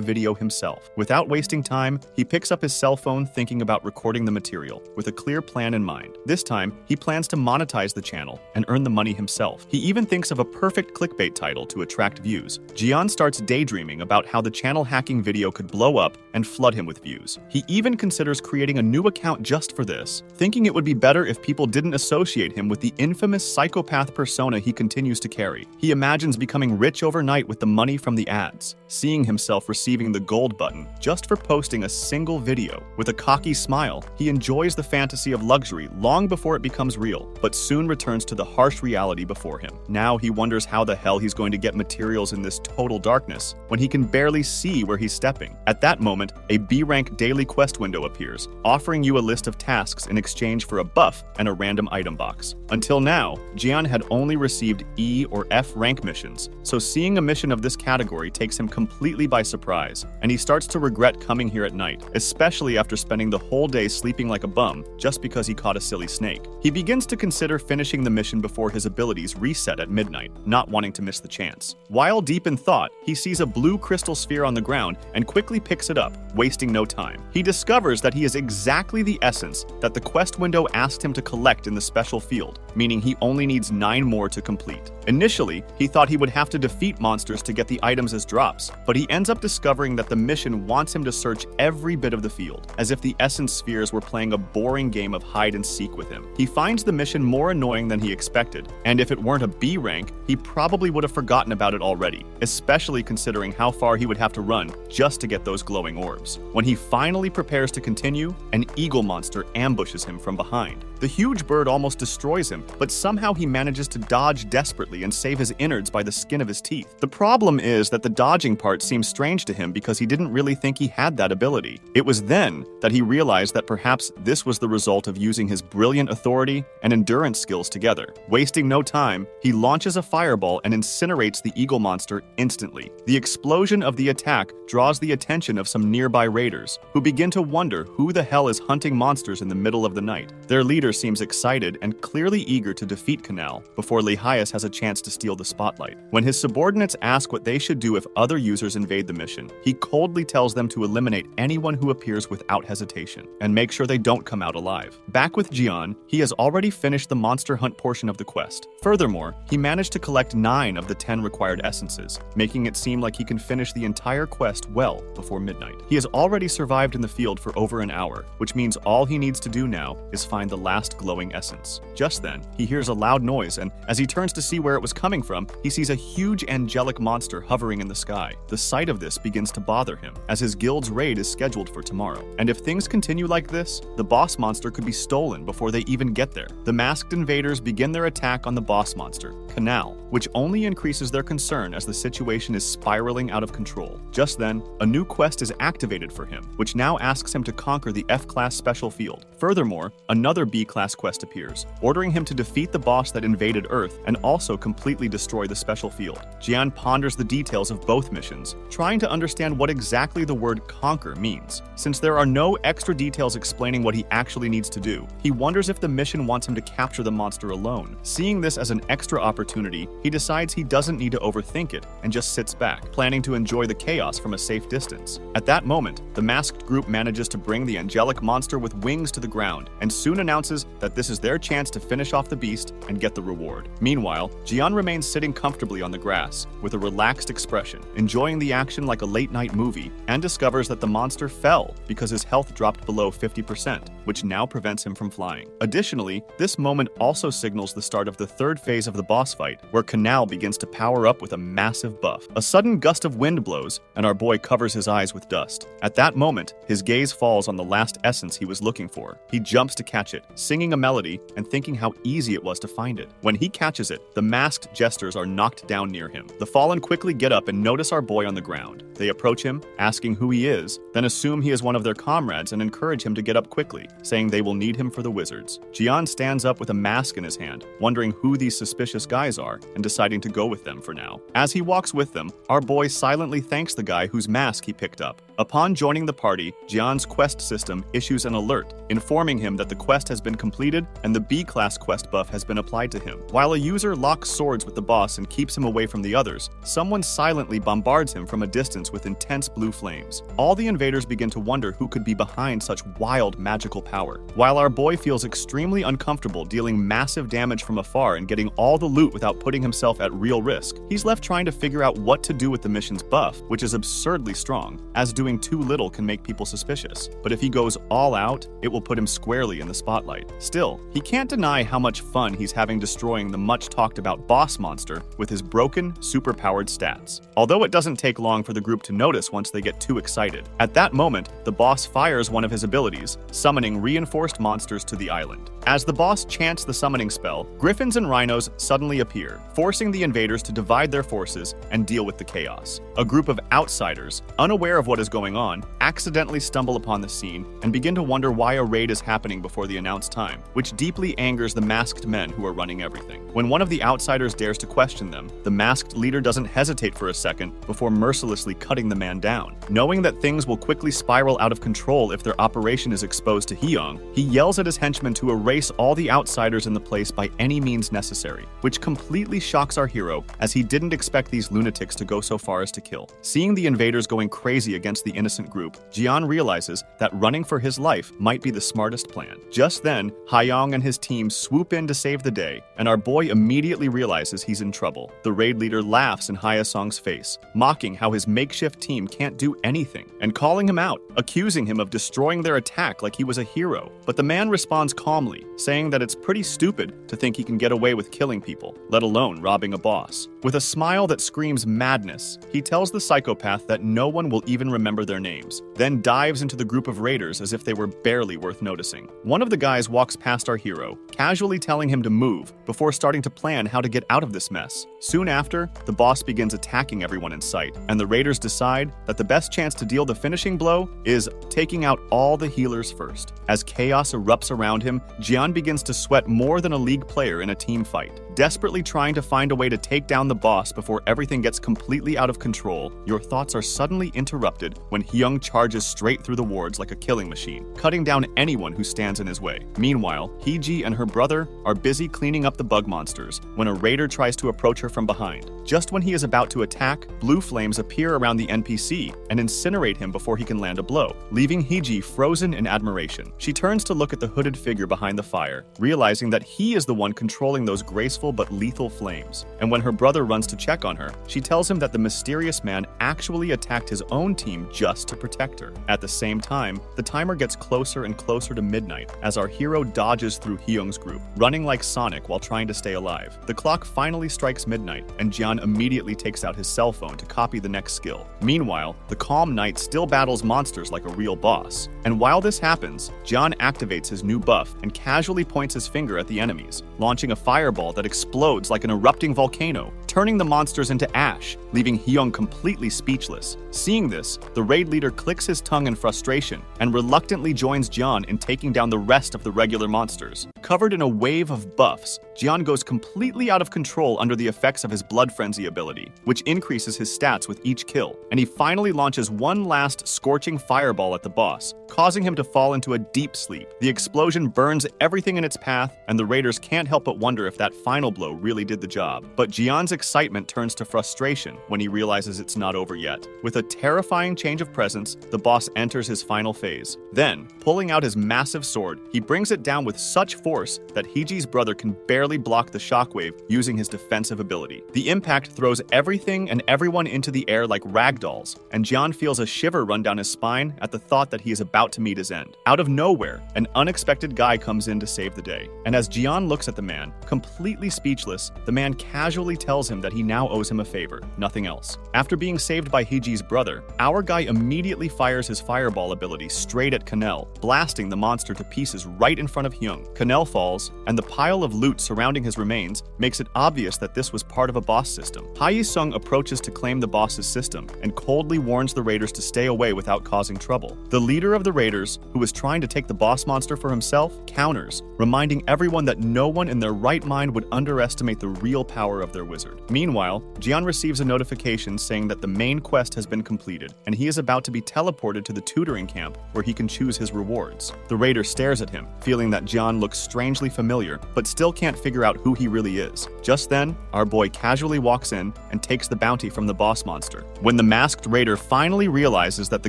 video himself? Without wasting time, he picks up his cell phone thinking about recording the material, with a clear plan in mind. This time, he plans to monetize the channel and earn the money himself. He even thinks of a perfect clickbait title to attract views. Jian starts daydreaming about how the channel hacking video could blow up and flood him with views. He even considers creating a new account just for this, thinking it would be better if people didn't associate him with the infamous psychopath persona he continues to carry. He imagines becoming rich overnight with the money from the ads, seeing himself receiving the gold button just for posting a single video. With a cocky smile, he enjoys the fantasy of luxury long before it becomes real, but soon returns to the harsh reality before him. Now he wonders how the hell he's going to get materials in this total darkness when he can barely see where he's stepping. At that moment, a B-rank daily quest window appears, offering you a list of tasks in exchange for a buff and a random item box. Until now, Jian had only received E or F rank missions, so seeing a mission of this category takes him completely by surprise, and he starts to regret coming here at night, especially after spending the whole day sleeping like a bum just because he caught a silly snake. He begins to consider finishing the mission before his abilities reset at midnight, not wanting to miss the chance. While deep in thought, he sees a blue crystal sphere on the ground and quickly picks it up, wasting no time. He discovers that he is exactly the essence that the quest window asked him to collect in the special field, meaning he only needs 9 more to complete. Initially, he thought he would have to defeat monsters to get the items as drops, but he ends up discovering that the mission wants him to search every bit of the field, as if the essence spheres were playing a boring game of hide and seek with him. He finds the mission more annoying than he expected, and if it weren't a B rank, he probably would have forgotten about it already, especially considering how far he would have to run just to get those glowing orbs. When he finally prepares to continue, an eagle monster ambushes him from behind. The huge bird almost destroys him, but somehow he manages to dodge desperately and save his innards by the skin of his teeth. The problem is that the dodging part seems strange to him because he didn't really think he had that ability. It was then that he realized that perhaps this was the result of using his brilliant authority and endurance skills together. Wasting no time, he launches a fireball and incinerates the eagle monster instantly. The explosion of the attack draws the attention of some nearby raiders, who begin to wonder who the hell is hunting monsters in the middle of the night. Their leader seems excited and clearly eager to defeat Canal before Lehias has a chance to steal the spotlight. When his subordinates ask what they should do if other users invade the mission, he coldly tells them to eliminate anyone who appears without hesitation and make sure they don't come out alive. Back with Jian, he has already finished the monster hunt portion of the quest. Furthermore, he managed to collect 9 of the 10 required essences, making it seem like he can finish the entire quest well before midnight. He has already survived in the field for over an hour, which means all he needs to do now is find the last glowing essence. Just then, he hears a loud noise, and as he turns to see where it was coming from, he sees a huge angelic monster hovering in the sky. The sight of this begins to bother him, as his guild's raid is scheduled for tomorrow. And if things continue like this, the boss monster could be stolen before they even get there. The masked invaders begin their attack on the boss monster, Canal, which only increases their concern as the situation is spiraling out of control. Just then, a new quest is activated for him, which now asks him to conquer the F-class special field. Furthermore, another B-class quest appears, ordering him to defeat the boss that invaded Earth and also completely destroy the special field. Jian ponders the details of both missions, trying to understand what exactly the word conquer means. Since there are no extra details explaining what he actually needs to do, he wonders if the mission wants him to capture the monster alone. Seeing this as an extra opportunity, he decides he doesn't need to overthink it and just sits back, planning to enjoy the chaos from a safe distance. At that moment, the masked group manages to bring the angelic monster with wings to the ground and soon announces that this is their chance to finish off the beast and get the reward. Meanwhile, Jian remains sitting comfortably on the grass with a relaxed expression, enjoying the action like a late-night movie, and discovers that the monster fell because his health dropped below 50%, which now prevents him from flying. Additionally, this moment also signals the start of the third phase of the boss fight, where Canal begins to power up with a massive buff. A sudden gust of wind blows, and our boy covers his eyes with dust. At that moment, his gaze falls on the last essence he was looking for. He jumps to catch it, singing a melody and thinking how easy it was to find it. When he catches it, the masked jesters are knocked down near him. The fallen quickly get up and notice our boy on the ground. They approach him, asking who he is, then assume he is one of their comrades and encourage him to get up quickly, saying they will need him for the wizards. Jian stands up with a mask in his hand, wondering who these suspicious guys are and deciding to go with them for now. As he walks with them, our boy silently thanks the guy whose mask he picked up. Upon joining the party, Jian's quest system issues an alert, informing him that the quest has been completed and the B-class quest buff has been applied to him. While a user locks swords with the boss and keeps him away from the others, someone silently bombards him from a distance with intense blue flames. All the invaders begin to wonder who could be behind such wild magical power. While our boy feels extremely uncomfortable dealing massive damage from afar and getting all the loot without putting himself at real risk, he's left trying to figure out what to do with the mission's buff, which is absurdly strong, as doing too little can make people suspicious. But if he goes all out, it will put him squarely in the spotlight. Still, he can't deny how much fun he's having destroying the much talked about boss monster with his broken, superpowered stats. Although it doesn't take long for the group to notice once they get too excited. At that moment, the boss fires one of his abilities, summoning reinforced monsters to the island. As the boss chants the summoning spell, griffins and rhinos suddenly appear, forcing the invaders to divide their forces and deal with the chaos. A group of outsiders, unaware of what is going on, accidentally stumble upon the scene and begin to wonder why a raid is happening before the announced time, which deeply angers the masked men who are running everything. When one of the outsiders dares to question them, the masked leader doesn't hesitate for a second before mercilessly cutting the man down. Knowing that things will quickly spiral out of control if their operation is exposed to Hyung, he yells at his henchmen to erase all the outsiders in the place by any means necessary, which completely shocks our hero as he didn't expect these lunatics to go so far as to kill. Seeing the invaders going crazy against the innocent group, Jian realizes that running for his life might be the smartest plan. Just then, Hyung and his team swoop in to save the day, and our boy immediately realizes he's in trouble. The raid leader laughs in Hyasong's face, mocking how his makeshift team can't do anything, and calling him out, accusing him of destroying their attack like he was a hero. But the man responds calmly, saying that it's pretty stupid to think he can get away with killing people, let alone robbing a boss. With a smile that screams madness, he tells the psychopath that no one will even remember their names, then dives into the group of raiders as if they were barely worth noticing. One of the guys walks past our hero, casually telling him to move, before starting to plan how to get out of this mess. Soon after, the boss begins attacking everyone in sight, and the raiders decide that the best chance to deal the finishing blow is taking out all the healers first. As chaos erupts around him, Jian begins to sweat more than a league player in a team fight. Desperately trying to find a way to take down the boss before everything gets completely out of control, your thoughts are suddenly interrupted when Hyung charges straight through the wards like a killing machine, cutting down anyone who stands in his way. Meanwhile, Heeji and her brother are busy cleaning up the bug monsters when a raider tries to approach her from behind. Just when he is about to attack, blue flames appear around the NPC and incinerate him before he can land a blow, leaving Heeji frozen in admiration. She turns to look at the hooded figure behind the fire, realizing that he is the one controlling those graceful but lethal flames. And when her brother runs to check on her, she tells him that the mysterious man actually attacked his own team just to protect her. At the same time, the timer gets closer and closer to midnight as our hero dodges through Hyung's group, running like Sonic while trying to stay alive. The clock finally strikes midnight, and Jian immediately takes out his cell phone to copy the next skill. Meanwhile, the calm knight still battles monsters like a real boss. And while this happens, Jian activates his new buff and casually points his finger at the enemies, launching a fireball that explodes like an erupting volcano, turning the monsters into ash, leaving Hyung completely speechless. Seeing this, the raid leader clicks his tongue in frustration and reluctantly joins Jian in taking down the rest of the regular monsters. Covered in a wave of buffs, Jian goes completely out of control under the effects of his Blood Frenzy ability, which increases his stats with each kill, and he finally launches one last scorching fireball at the boss, causing him to fall into a deep sleep. The explosion burns everything in its path, and the raiders can't help but wonder if that final blow really did the job. But Jian's excitement turns to frustration when he realizes it's not over yet. With a terrifying change of presence, the boss enters his final phase. Then, pulling out his massive sword, he brings it down with such force that Heeji's brother can barely block the shockwave using his defensive ability. The impact throws everything and everyone into the air like ragdolls, and Jian feels a shiver run down his spine at the thought that he is about to meet his end. Out of nowhere, an unexpected guy comes in to save the day, and as Jian looks at the man, completely speechless, the man casually tells him that he now owes him a favor, nothing else. After being saved by Heeji's brother, our guy immediately fires his fireball ability straight at Kanel, blasting the monster to pieces right in front of Hyung. Kanel falls, and the pile of loot surrounding his remains makes it obvious that this was part of a boss system. Hae-sung approaches to claim the boss's system and coldly warns the raiders to stay away without causing trouble. The leader of the raiders, who is trying to take the boss monster for himself, counters, reminding everyone that no one in their right mind would underestimate the real power of their wizard. Meanwhile, Jian receives a notification saying that the main quest has been completed, and he is about to be teleported to the tutoring camp where he can choose his rewards. The raider stares at him, feeling that Jian looks strangely familiar, but still can't figure out who he really is. Just then, our boy casually walks in and takes the bounty from the boss monster. When the masked raider finally realizes that the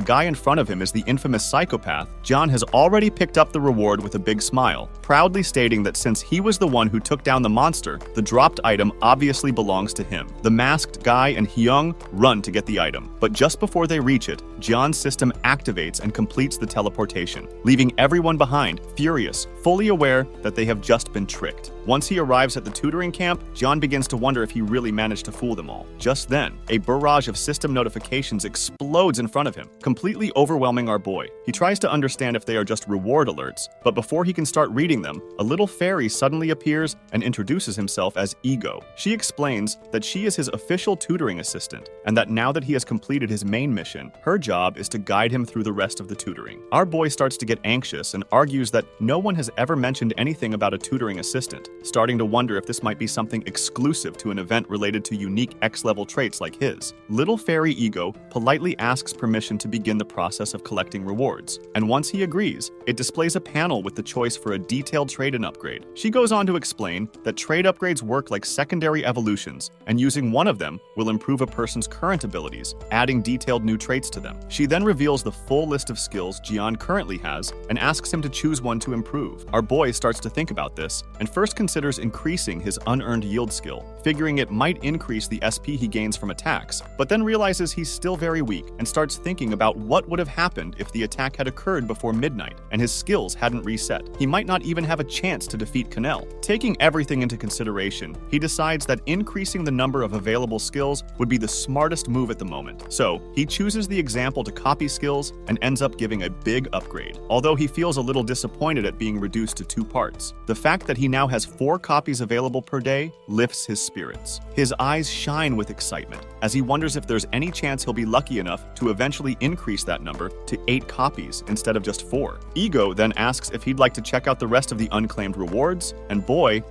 guy in front of him is the infamous psychopath, Jian has already picked up the reward with a big smile, proudly stating that since he was the one who took down the monster, the dropped item obviously belongs to him. The masked guy and Hyung run to get the item, but just before they reach it, Jian's system activates and completes the teleportation, leaving everyone behind, furious, fully aware that they have just been tricked. Once he arrives at the tutoring camp, Jian begins to wonder if he really managed to fool them all. Just then, a barrage of system notifications explodes in front of him, completely overwhelming our boy. He tries to understand if they are just reward alerts, but before he can start reading them, a little fairy suddenly appears and introduces himself as Ego. She explains that she is his official tutoring assistant, and that now that he has completed his main mission, her job is to guide him through the rest of the tutoring. Our boy starts to get anxious and argues that no one has ever mentioned anything about a tutoring assistant, starting to wonder if this might be something exclusive to an event related to unique X-level traits like his. Little Fairy Ego politely asks permission to begin the process of collecting rewards, and once he agrees, it displays a panel with the choice for a detailed trait and upgrade. She goes on to explain that trait upgrades work like secondary evolutions, and using one of them will improve a person's current abilities, adding detailed new traits to them. She then reveals the full list of skills Jian currently has and asks him to choose one to improve. Our boy starts to think about this and first considers increasing his unearned yield skill, figuring it might increase the SP he gains from attacks, but then realizes he's still very weak and starts thinking about what would have happened if the attack had occurred before midnight and his skills hadn't reset. He might not even have a chance to defeat Kanel. Taking everything into consideration, he decides that increasing the number of available skills would be the smartest move at the moment. So, he chooses the example to copy skills and ends up giving a big upgrade, although he feels a little disappointed at being reduced to 2 parts. The fact that he now has 4 copies available per day lifts his spirits. His eyes shine with excitement as he wonders if there's any chance he'll be lucky enough to eventually increase that number to 8 copies instead of just 4. Ego then asks if he'd like to check out the rest of the unclaimed rewards, and boy